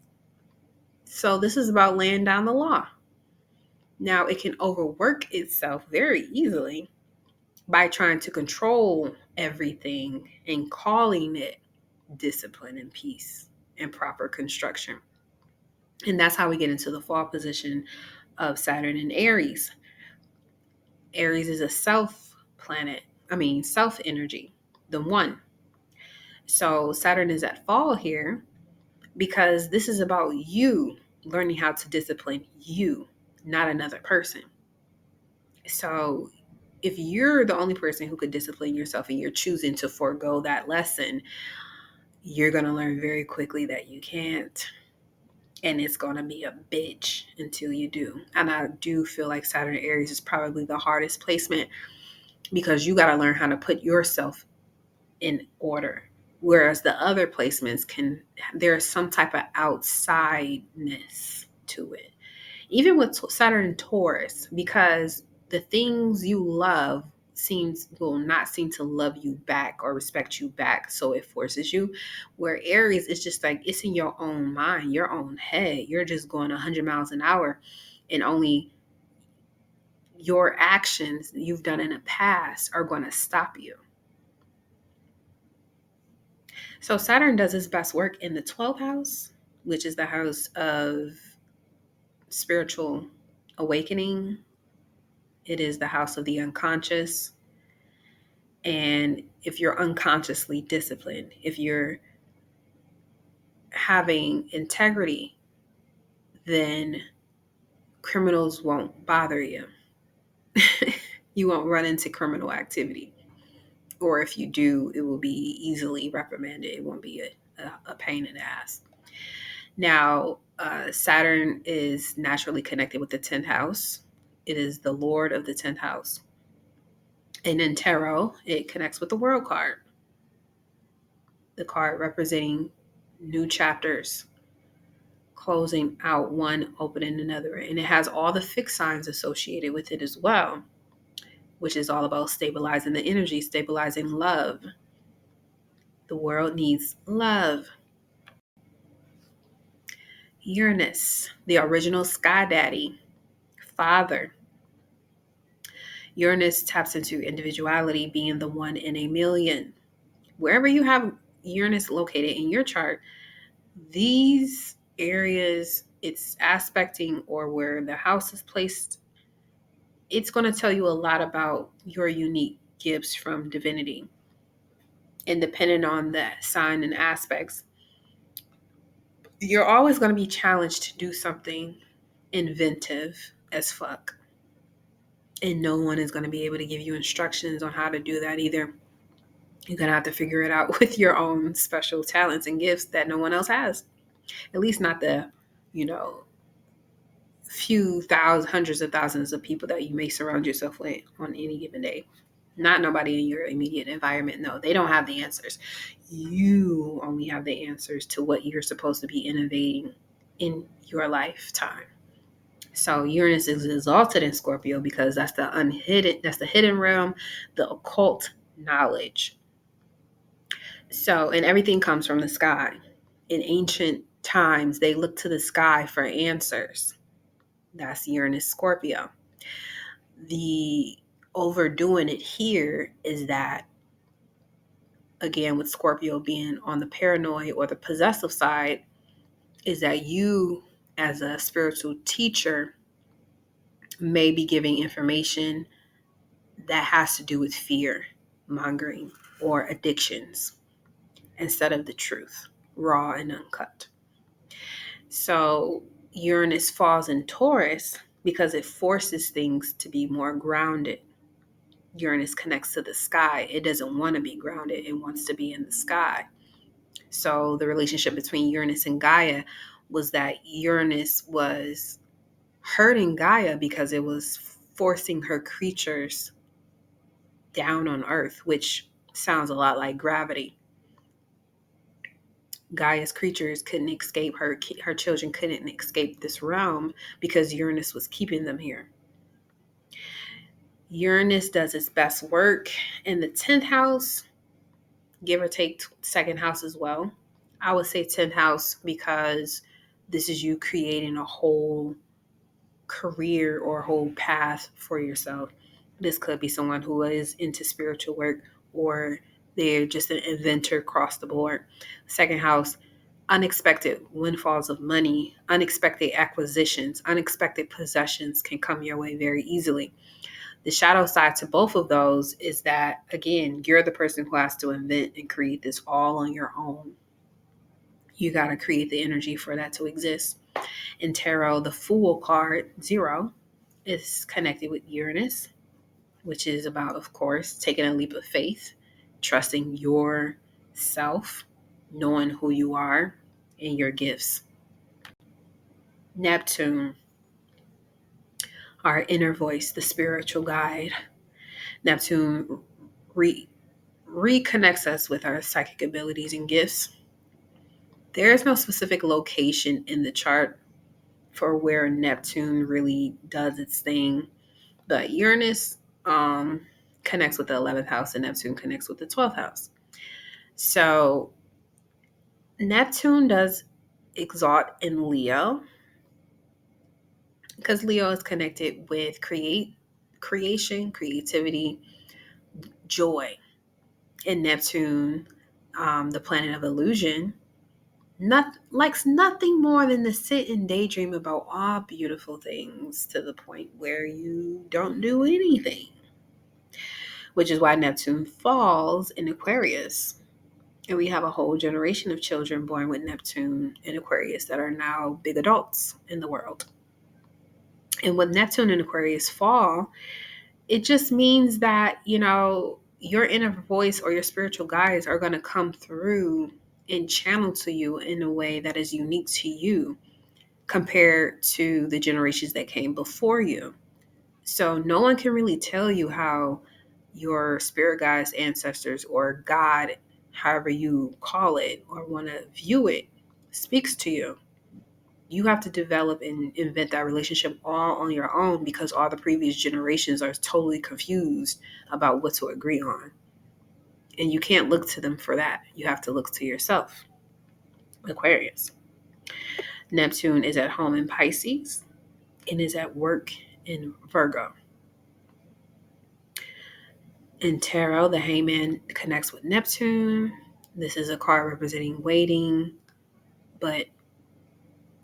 [SPEAKER 1] So this is about laying down the law. Now, it can overwork itself very easily by trying to control everything and calling it discipline and peace and proper construction. And that's how we get into the fall position of Saturn in Aries. Aries is a self planet, self energy, the one. So Saturn is at fall here because this is about you learning how to discipline you, not another person. So if you're the only person who could discipline yourself and you're choosing to forego that lesson, you're going to learn very quickly that you can't. And it's going to be a bitch until you do. And I do feel like Saturn Aries is probably the hardest placement because you got to learn how to put yourself in order. Whereas the other placements there's some type of outsideness to it. Even with Saturn and Taurus, because the things you love will not seem to love you back or respect you back, so it forces you. Where Aries is just like, it's in your own mind, your own head. You're just going 100 miles an hour and only your actions you've done in the past are going to stop you. So Saturn does its best work in the 12th house, which is the house of spiritual awakening. It is the house of the unconscious. And if you're unconsciously disciplined, if you're having integrity, then criminals won't bother you. You won't run into criminal activity. Or if you do, it will be easily reprimanded. It won't be a pain in the ass. Now, Saturn is naturally connected with the 10th house. It is the lord of the 10th house. And in tarot, it connects with the world card, the card representing new chapters, closing out one, opening another. And it has all the fixed signs associated with it as well, which is all about stabilizing the energy, stabilizing love. The world needs love. Uranus, the original sky daddy, father. Uranus taps into individuality, being the one in a million. Wherever you have Uranus located in your chart, these areas it's aspecting or where the house is placed, it's going to tell you a lot about your unique gifts from divinity. And depending on the sign and aspects, you're always going to be challenged to do something inventive as fuck. And no one is going to be able to give you instructions on how to do that either. You're going to have to figure it out with your own special talents and gifts that no one else has. At least not the, few thousand, hundreds of thousands of people that you may surround yourself with on any given day. Not nobody in your immediate environment. No, they don't have the answers. You only have the answers to what you're supposed to be innovating in your lifetime. So Uranus is exalted in Scorpio because that's the hidden realm, the occult knowledge. So, and everything comes from the sky. In ancient times, they looked to the sky for answers. That's Uranus Scorpio. The overdoing it here is that, again, with Scorpio being on the paranoid or the possessive side, is that you, as a spiritual teacher, may be giving information that has to do with fear mongering or addictions instead of the truth, raw and uncut. So Uranus falls in Taurus because it forces things to be more grounded. Uranus connects to the sky. It doesn't want to be grounded. It wants to be in the sky. So the relationship between Uranus and Gaia was that Uranus was hurting Gaia because it was forcing her creatures down on Earth, which sounds a lot like gravity. Gaia's creatures couldn't escape her children couldn't escape this realm because Uranus was keeping them here. Uranus does its best work in the 10th house, give or take second house as well. I would say 10th house because this is you creating a whole career or a whole path for yourself. This could be someone who is into spiritual work or they're just an inventor across the board. Second house, unexpected windfalls of money, unexpected acquisitions, unexpected possessions can come your way very easily. The shadow side to both of those is that, again, you're the person who has to invent and create this all on your own. You got to create the energy for that to exist. In tarot, the Fool card, 0, is connected with Uranus, which is about, of course, taking a leap of faith, trusting yourself, knowing who you are and your gifts. Neptune, our inner voice, the spiritual guide. Neptune reconnects us with our psychic abilities and gifts. There is no specific location in the chart for where Neptune really does its thing, but Uranus connects with the 11th house and Neptune connects with the 12th house. So Neptune does exalt in Leo because Leo is connected with creation, creativity, joy. And Neptune, the planet of illusion, likes nothing more than to sit and daydream about all beautiful things to the point where you don't do anything, which is why Neptune falls in Aquarius. And we have a whole generation of children born with Neptune in Aquarius that are now big adults in the world. And with Neptune in Aquarius fall, it just means that, your inner voice or your spiritual guides are going to come through and channel to you in a way that is unique to you compared to the generations that came before you. So no one can really tell you how your spirit guides, ancestors, or God, however you call it or want to view it, speaks to you. You have to develop and invent that relationship all on your own because all the previous generations are totally confused about what to agree on. And you can't look to them for that. You have to look to yourself. Aquarius. Neptune is at home in Pisces and is at work in Virgo. In tarot, the hangman connects with Neptune. This is a card representing waiting, but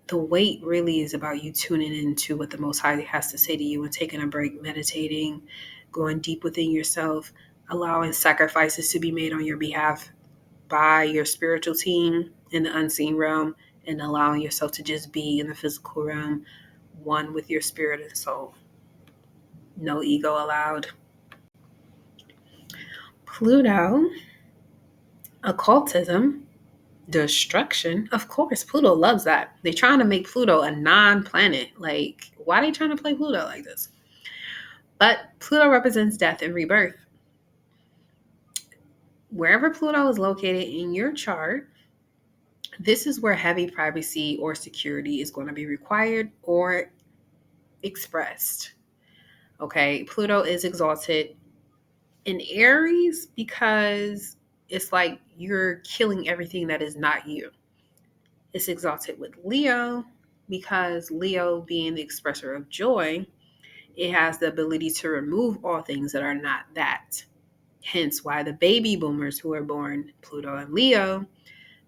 [SPEAKER 1] the wait really is about you tuning into what the Most High has to say to you and taking a break, meditating, going deep within yourself, allowing sacrifices to be made on your behalf by your spiritual team in the unseen realm, and allowing yourself to just be in the physical realm, one with your spirit and soul. No ego allowed. Pluto, occultism, destruction. Of course, Pluto loves that. They're trying to make Pluto a non-planet. Like, why are they trying to play Pluto like this? But Pluto represents death and rebirth. Wherever Pluto is located in your chart, this is where heavy privacy or security is going to be required or expressed. Okay, Pluto is exalted in Aries because it's like you're killing everything that is not you. It's exalted with Leo because Leo, being the expresser of joy, it has the ability to remove all things that are not that. Hence why the baby boomers who are born Pluto and Leo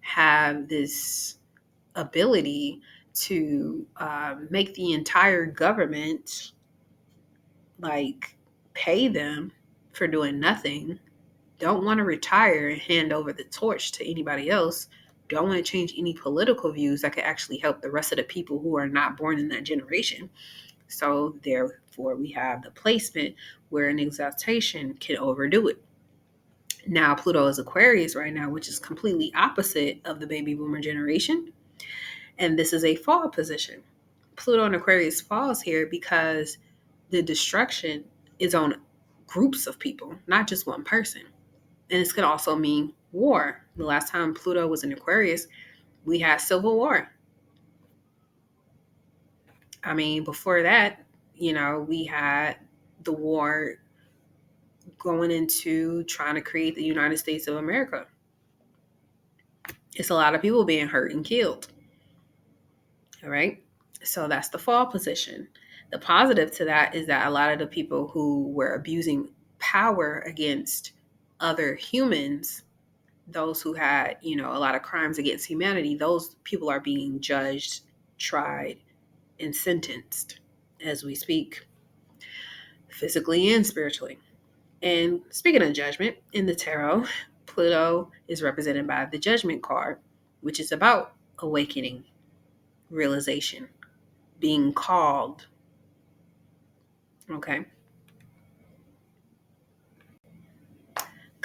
[SPEAKER 1] have this ability to make the entire government like pay them for doing nothing, don't want to retire and hand over the torch to anybody else, don't want to change any political views that could actually help the rest of the people who are not born in that generation. So therefore we have the placement where an exaltation can overdo it. Now Pluto is Aquarius right now, which is completely opposite of the baby boomer generation. And this is a fall position. Pluto in Aquarius falls here because the destruction is on groups of people, not just one person. And this could also mean war. The last time Pluto was in Aquarius, we had civil war. I mean, before that, we had the war going into trying to create the United States of America. It's a lot of people being hurt and killed. All right. So that's the fall position. The positive to that is that a lot of the people who were abusing power against other humans, those who had, a lot of crimes against humanity, those people are being judged, tried, and sentenced as we speak, physically and spiritually. And speaking of judgment, in the tarot, Pluto is represented by the Judgment card, which is about awakening, realization, being called. Okay.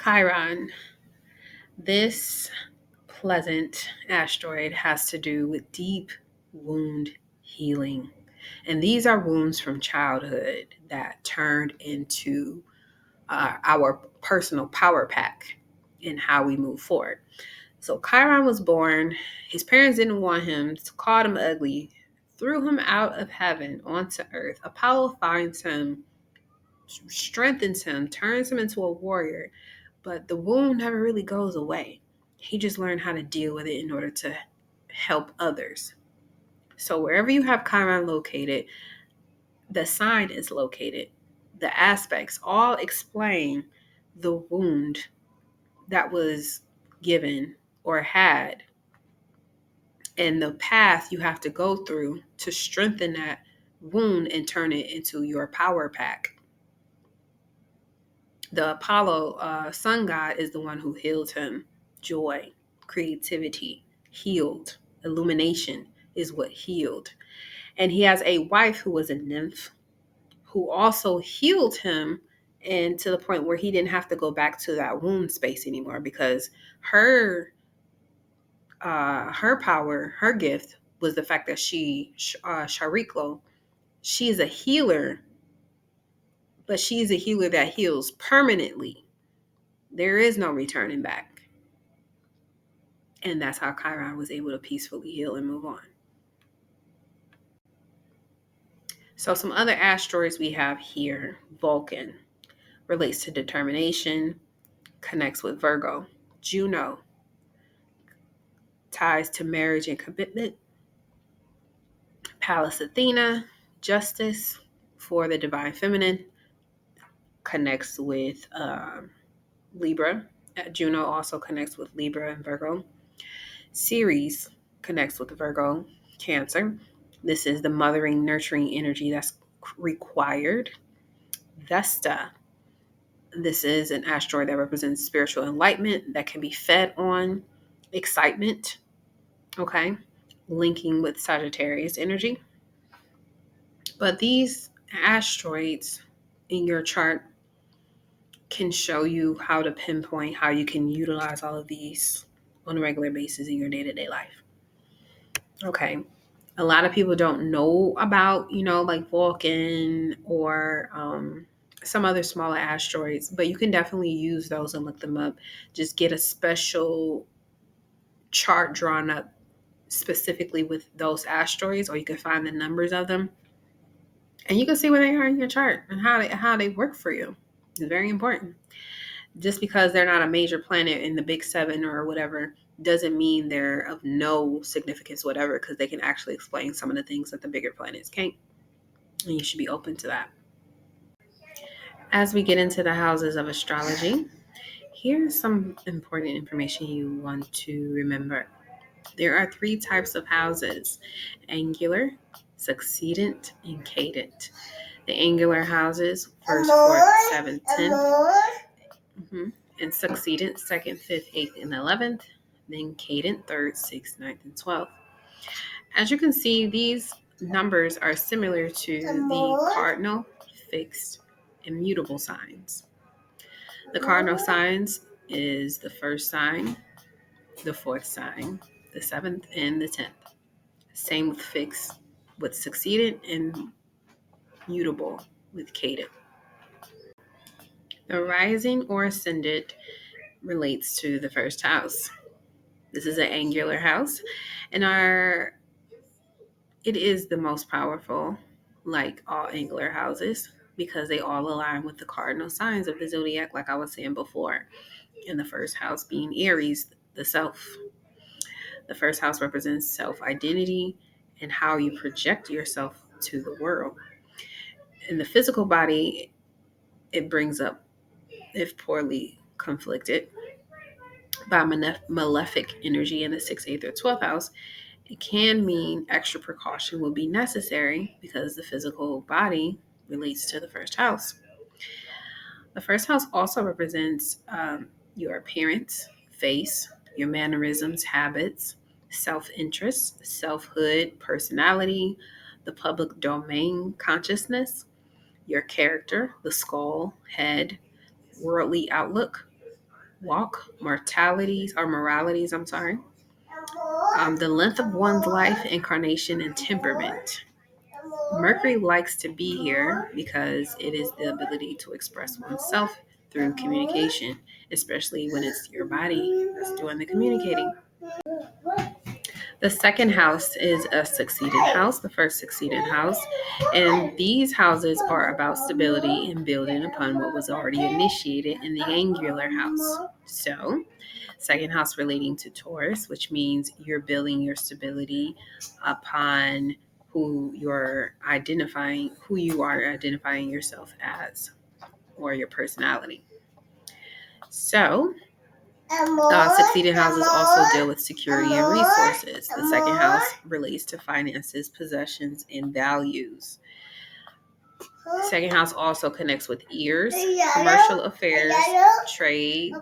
[SPEAKER 1] Chiron. This pleasant asteroid has to do with deep wound healing. And these are wounds from childhood that turned into our personal power pack in how we move forward. So Chiron was born. His parents didn't want him, called him ugly, threw him out of heaven onto earth. Apollo finds him, strengthens him, turns him into a warrior, but the wound never really goes away. He just learned how to deal with it in order to help others. So wherever you have Chiron located, the sign is located. the aspects all explain the wound that was given or had, and the path you have to go through to strengthen that wound and turn it into your power pack. The Apollo sun god is the one who healed him. Joy, creativity, healed. Illumination is what healed. And he has a wife who was a nymph who also healed him, and to the point where he didn't have to go back to that wound space anymore, because her power, her gift was the fact that Shariklo, she's a healer, but she's a healer that heals permanently. There is no returning back. And that's how Chiron was able to peacefully heal and move on. So some other asteroids we have here: Vulcan relates to determination, connects with Virgo. Juno ties to marriage and commitment. Pallas Athena, justice for the divine feminine, connects with Libra. Juno also connects with Libra and Virgo. Ceres connects with Virgo, Cancer. This is the mothering, nurturing energy that's required. Vesta, this is an asteroid that represents spiritual enlightenment that can be fed on. Excitement, okay, linking with Sagittarius energy. But these asteroids in your chart can show you how to pinpoint how you can utilize all of these on a regular basis in your day-to-day life. Okay. A lot of people don't know about, like Vulcan or some other smaller asteroids, but you can definitely use those and look them up. Just get a special chart drawn up specifically with those asteroids, or you can find the numbers of them, and you can see where they are in your chart and how they work for you. It's very important. Just because they're not a major planet in the big seven or whatever doesn't mean they're of no significance whatever, because they can actually explain some of the things that the bigger planets can't, and you should be open to that. As we get into the houses of astrology, here's some important information you want to remember. There are 3 types of houses: angular, succedent, and cadent. The angular houses, 1st, 4th, 7th, 10th, and succedent, 2nd, 5th, 8th, and 11th. Then cadent, 3rd, 6th, 9th, and 12th. As you can see, these numbers are similar to the cardinal, fixed, and mutable signs. The cardinal signs is the 1st sign, the 4th sign, the 7th, and the 10th. Same with fixed, with succedent, and mutable with cadent. The rising or ascendant relates to the 1st house. This is an angular house, and it is the most powerful, like all angular houses, because they all align with the cardinal signs of the zodiac, like I was saying before. And the 1st house being Aries, the self. The 1st house represents self-identity and how you project yourself to the world. In the physical body, it brings up, if poorly conflicted by malefic energy in the 6th, 8th, or 12th house, it can mean extra precaution will be necessary because the physical body relates to the 1st house. The 1st house also represents your appearance, face, your mannerisms, habits, self-interest, selfhood, personality, the public domain consciousness, your character, the skull, head, worldly outlook, walk, moralities, the length of one's life, incarnation, and temperament. Mercury likes to be here because it is the ability to express oneself through communication, especially when it's your body that's doing the communicating. The 2nd house is a succeedent house, the 1st succeedent house, and these houses are about stability and building upon what was already initiated in the angular house. So, 2nd house relating to Taurus, which means you're building your stability upon who you are identifying yourself as, or your personality. So, succeeding houses also deal with security and resources. The second house relates to finances, possessions, and values. Second house also connects with ears, commercial affairs, trades,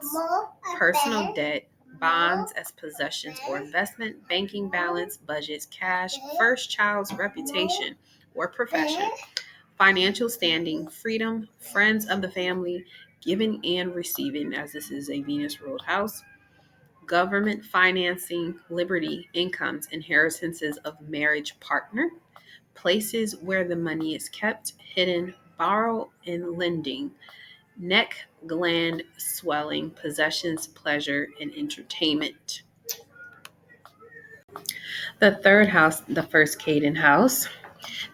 [SPEAKER 1] personal debt, bonds as possessions or investment, banking balance, budgets, cash, first child's reputation or profession, financial standing, freedom, friends of the family, giving and receiving, as this is a Venus ruled house, government financing, liberty, incomes, inheritances of marriage partner, places where the money is kept, hidden, borrow and lending, neck gland swelling, possessions, pleasure, and entertainment. The third house, the first Caden house.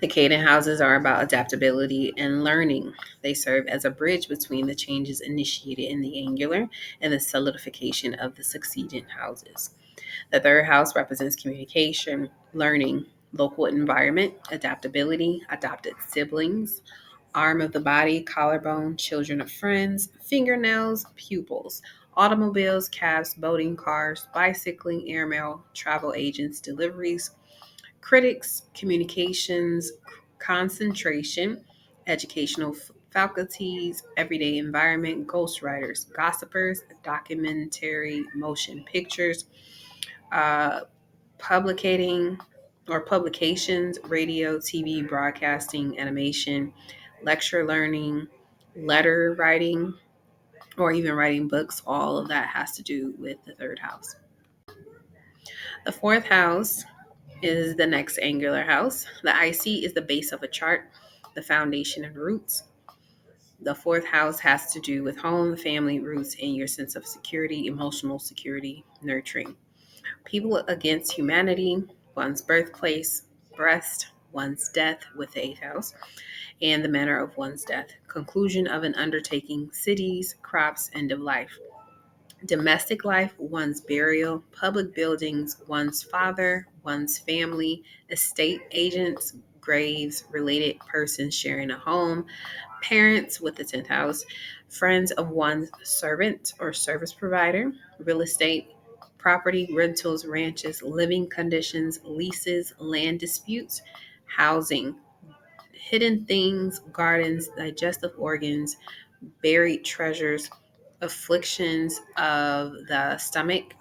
[SPEAKER 1] The Caden houses are about adaptability and learning. They serve as a bridge between the changes initiated in the angular and the solidification of the succeeding houses. The third house represents communication, learning, local environment, adaptability, adopted siblings, arm of the body, collarbone, children of friends, fingernails, pupils, automobiles, cabs, boating, cars, bicycling, airmail, travel agents, deliveries, critics, communications, concentration, educational faculties, everyday environment, ghostwriters, gossipers, documentary motion pictures, uh, publicating or publications, radio, TV, broadcasting, animation, lecture learning, letter writing, or even writing books. All of that has to do with the third house. The fourth house is the next angular house. The IC is the base of a chart, the foundation and roots. The fourth house has to do with home, family, roots, and your sense of security, emotional security, nurturing. People against humanity, one's birthplace, breast, one's death with the eighth house, and the manner of one's death. Conclusion of an undertaking, cities, crops, end of life. Domestic life, one's burial, public buildings, one's father, one's family, estate agents, graves, related persons sharing a home, parents with the 10th house, friends of one's servant or service provider, real estate, property, rentals, ranches, living conditions, leases, land disputes, housing, hidden things, gardens, digestive organs, buried treasures, afflictions of the stomach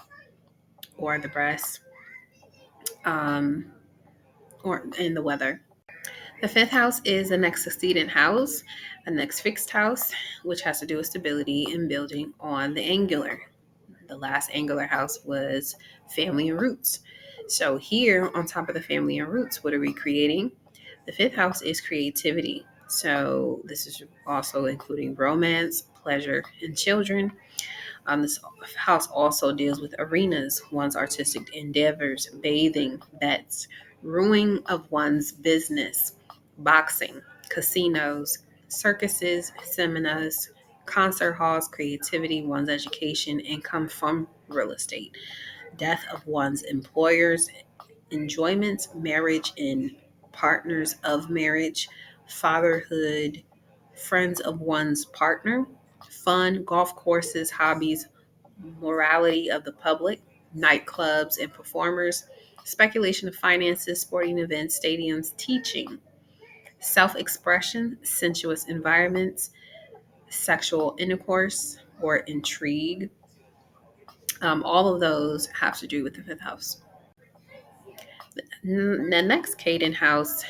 [SPEAKER 1] or the breast, um, or in the weather. The fifth house is the next succeeding house, the next fixed house, which has to do with stability and building on the angular. The last angular house was family and roots. So here on top of the family and roots, what are we creating? The fifth house is creativity. So this is also including romance, pleasure, and children. This house also deals with arenas, one's artistic endeavors, bathing, bets, ruining of one's business, boxing, casinos, circuses, seminars, concert halls, creativity, one's education, income from real estate, death of one's employers, enjoyments, marriage and partners of marriage, fatherhood, friends of one's partner, fun, golf courses, hobbies, morality of the public, nightclubs and performers, speculation of finances, sporting events, stadiums, teaching, self expression, sensuous environments, sexual intercourse or intrigue. All of those have to do with the fifth house. The next Caden house,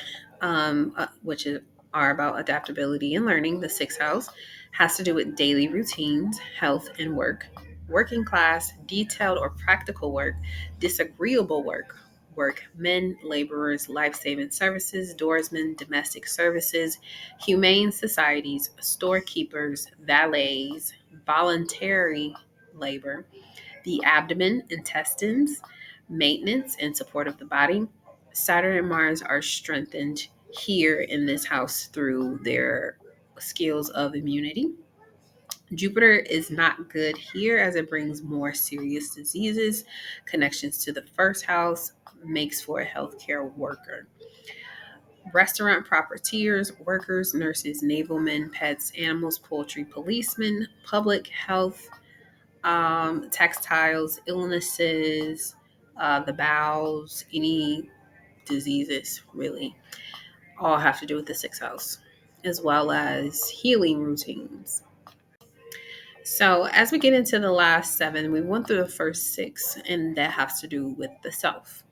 [SPEAKER 1] which are about adaptability and learning, the sixth house, has to do with daily routines, health, and work. Working class, detailed or practical work, disagreeable work, men, laborers, life saving services, doorsmen, domestic services, humane societies, storekeepers, valets, voluntary labor, the abdomen, intestines, maintenance and support of the body. Saturn and Mars are strengthened here in this house through their skills of immunity. Jupiter is not good here as it brings more serious diseases. Connections to the first house makes for a healthcare worker. Restaurant proprietors, workers, nurses, navalmen, pets, animals, poultry, policemen, public health, textiles, illnesses, the bowels, any diseases, really, all have to do with the sixth house, as well as healing routines. So, as we get into the last seven, we went through the first six, and that has to do with the self.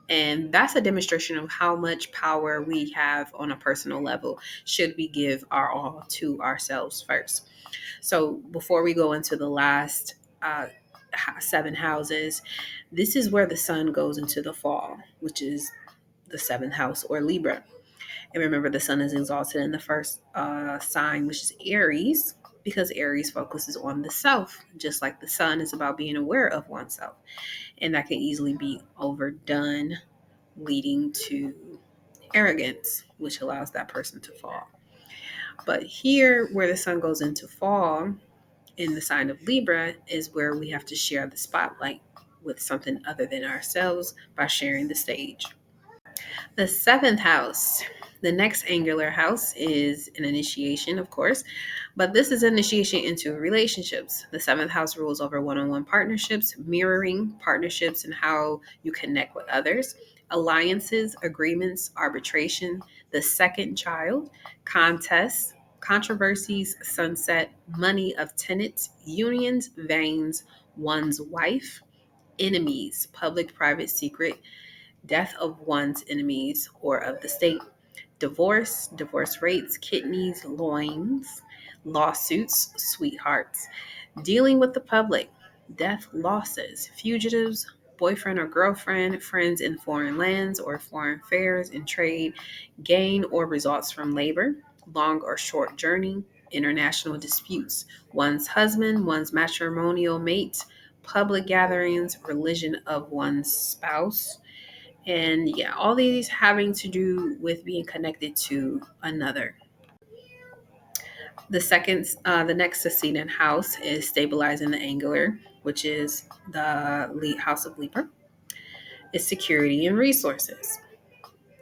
[SPEAKER 1] And that's a demonstration of how much power we have on a personal level should we give our all to ourselves first. So, before we go into the last seven houses, this is where the sun goes into the fall, which is the seventh house or Libra. And remember, the sun is exalted in the first sign, which is Aries, because Aries focuses on the self, just like the sun is about being aware of oneself. And that can easily be overdone, leading to arrogance, which allows that person to fall. But here, where the sun goes into fall in the sign of Libra, is where we have to share the spotlight with something other than ourselves by sharing the stage. The seventh house, the next angular house, is an initiation, of course, but this is initiation into relationships. The seventh house rules over one on one partnerships, mirroring partnerships, and how you connect with others, alliances, agreements, arbitration, the second child, contests, controversies, sunset, money of tenants, unions, veins, one's wife, enemies, public, private, secret, death of one's enemies or of the state, divorce, divorce rates, kidneys, loins, lawsuits, sweethearts, dealing with the public, death, losses, fugitives, boyfriend or girlfriend, friends in foreign lands or foreign affairs and trade, gain or results from labor, long or short journey, international disputes, one's husband, one's matrimonial mate, public gatherings, religion of one's spouse, and yeah, all these having to do with being connected to another. The next ascendant house is stabilizing the angular, which is the lead house of Libra. It's security and resources,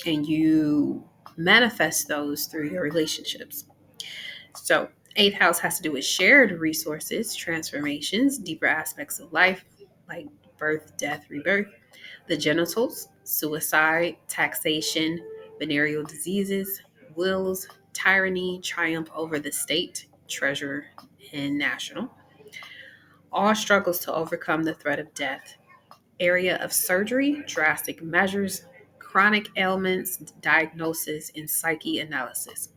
[SPEAKER 1] and you manifest those through your relationships. So, eighth house has to do with shared resources, transformations, deeper aspects of life, like birth, death, rebirth, the genitals, suicide, taxation, venereal diseases, wills, tyranny, triumph over the state, treasure, and national. All struggles to overcome the threat of death. Area of surgery, drastic measures, chronic ailments, diagnosis, and psyche analysis.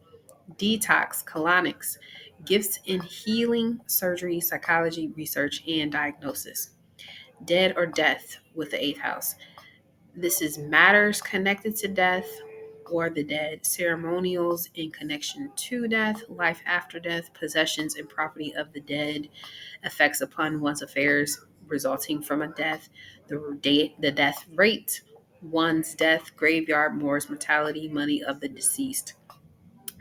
[SPEAKER 1] Detox, colonics, gifts in healing, surgery, psychology, research, and diagnosis. Dead or death with the eighth house. This is matters connected to death or the dead, ceremonials in connection to death, life after death, possessions and property of the dead, effects upon one's affairs resulting from a death, the death rate, one's death, graveyard, Moore's mortality, money of the deceased.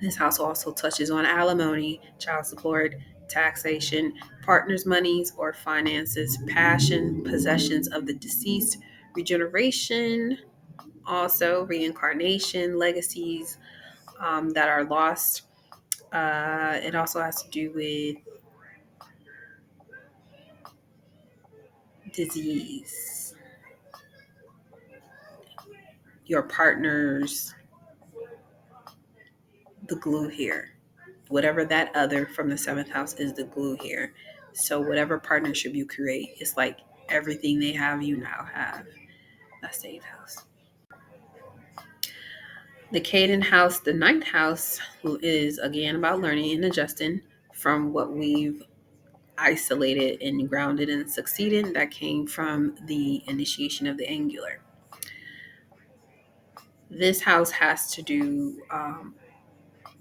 [SPEAKER 1] This house also touches on alimony, child support, taxation, partners' monies or finances, passion, possessions of the deceased, regeneration, also reincarnation, legacies that are lost. It also has to do with disease, your partner's the glue here. Whatever that other from the seventh house is the glue here. So whatever partnership you create, it's like everything they have, you now have. That's the eighth house. The Caden house, the ninth house, is again about learning and adjusting from what we've isolated and grounded and succeeded. That came from the initiation of the angular. This house has to do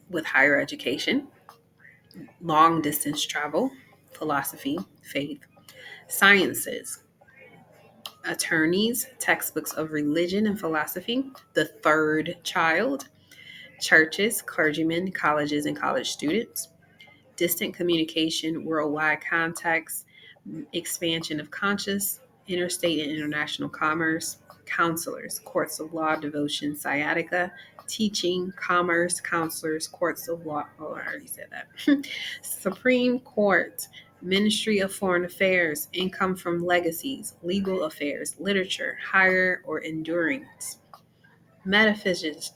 [SPEAKER 1] with higher education, long distance travel, philosophy, faith, sciences, attorneys, textbooks of religion and philosophy, the third child, churches, clergymen, colleges, and college students, distant communication, worldwide contacts, expansion of conscious, interstate and international commerce, counselors, courts of law, devotion, sciatica, teaching, commerce, counselors, courts of law. Oh, I already said that. Supreme Court, Ministry of Foreign Affairs, income from legacies, legal affairs, literature, higher or endurance. Metaphysicians,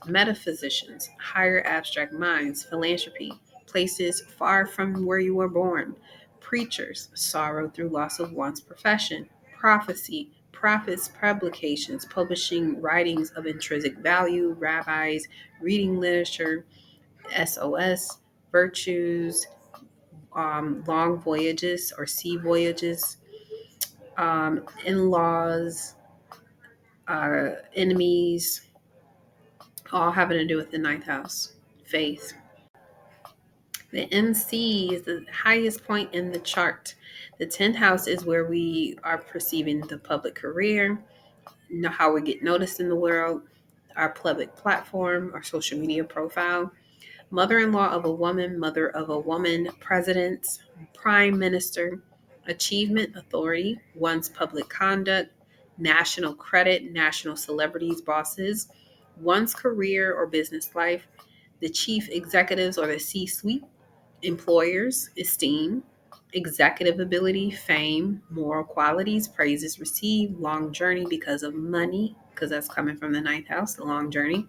[SPEAKER 1] higher abstract minds, philanthropy, places far from where you were born. Preachers, sorrow through loss of one's profession. Prophecy, prophets, publications, publishing writings of intrinsic value. Rabbis, reading literature. SOS, virtues, long voyages or sea voyages. In laws, enemies, all having to do with the ninth house. Faith. The MC is the highest point in the chart. The 10th house is where we are perceiving the public career, know how we get noticed in the world, our public platform, our social media profile. Mother-in-law of a woman, mother of a woman, president, prime minister, achievement, authority, one's public conduct, national credit, national celebrities, bosses, one's career or business life, the chief executives or the C-suite, employers, esteem, executive ability, fame, moral qualities, praises received, long journey because of money, because that's coming from the ninth house, the long journey.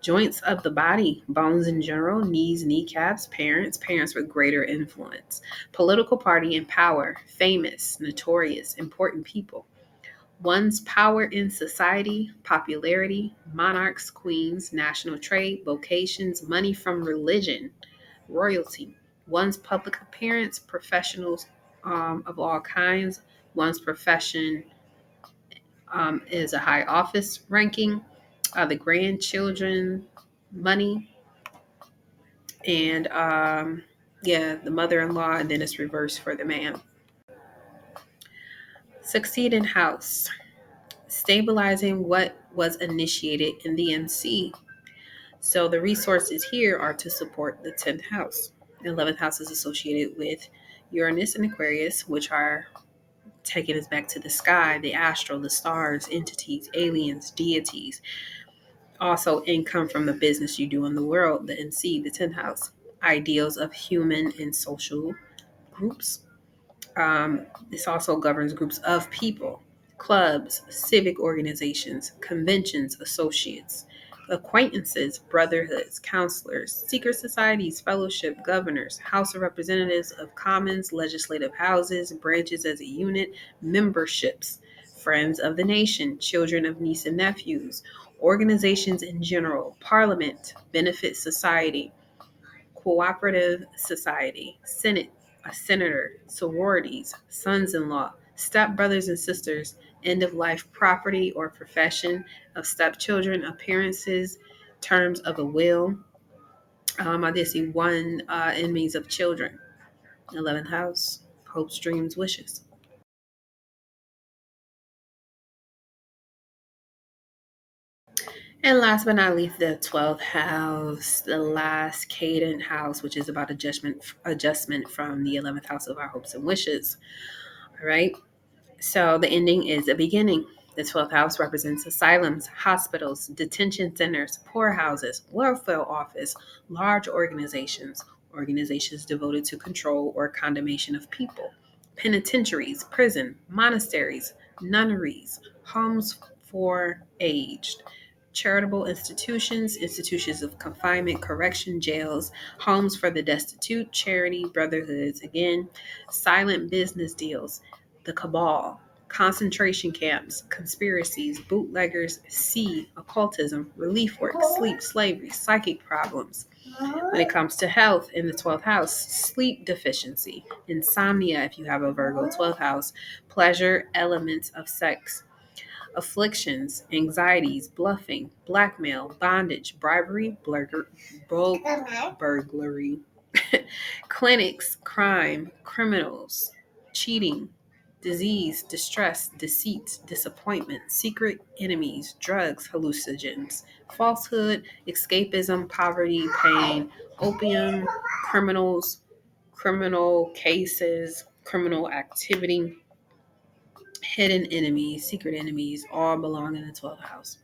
[SPEAKER 1] Joints of the body, bones in general, knees, kneecaps, parents with greater influence. Political party and power, famous, notorious, important people. One's power in society, popularity, monarchs, queens, national trade, vocations, money from religion, royalty. One's public appearance, professionals of all kinds. One's profession is a high office ranking. The grandchildren, money, and yeah, the mother-in-law, and then it's reversed for the man. Succeed in house, stabilizing what was initiated in the MC. So the resources here are to support the 10th house. The 11th house is associated with Uranus and Aquarius, which are taking us back to the sky, the astral, the stars, entities, aliens, deities. Also, income from the business you do in the world, the NC, the 10th house. Ideals of human and social groups. This also governs groups of people, clubs, civic organizations, conventions, associates, acquaintances, brotherhoods, counselors, secret societies, fellowship, governors, House of Representatives of Commons, legislative houses, branches as a unit, memberships, friends of the nation, children of niece and nephews, organizations in general, parliament, benefit society, cooperative society, senate, a senator, sororities, sons-in-law, step-brothers and sisters, end-of-life property or profession of stepchildren, appearances, terms of a will. I did see one enemies of children. 11th house, hopes, dreams, wishes. And last but not least, the 12th house, the last cadent house, which is about adjustment from the 11th house of our hopes and wishes. All right. So the ending is a beginning. The 12th house represents asylums, hospitals, detention centers, poorhouses, welfare office, large organizations, organizations devoted to control or condemnation of people, penitentiaries, prison, monasteries, nunneries, homes for aged, charitable institutions, institutions of confinement, correction, jails, homes for the destitute, charity, brotherhoods, again, silent business deals, the cabal, concentration camps, conspiracies, bootleggers, sea, occultism, relief work, sleep, slavery, psychic problems. When it comes to health in the 12th house, sleep deficiency, insomnia if you have a Virgo 12th house, pleasure, elements of sex, afflictions, anxieties, bluffing, blackmail, bondage, bribery, burglary, clinics, crime, criminals, cheating, disease, distress, deceit, disappointment, secret enemies, drugs, hallucinogens, falsehood, escapism, poverty, pain, opium, criminals, criminal cases, criminal activity, hidden enemies, secret enemies, all belong in the 12th house.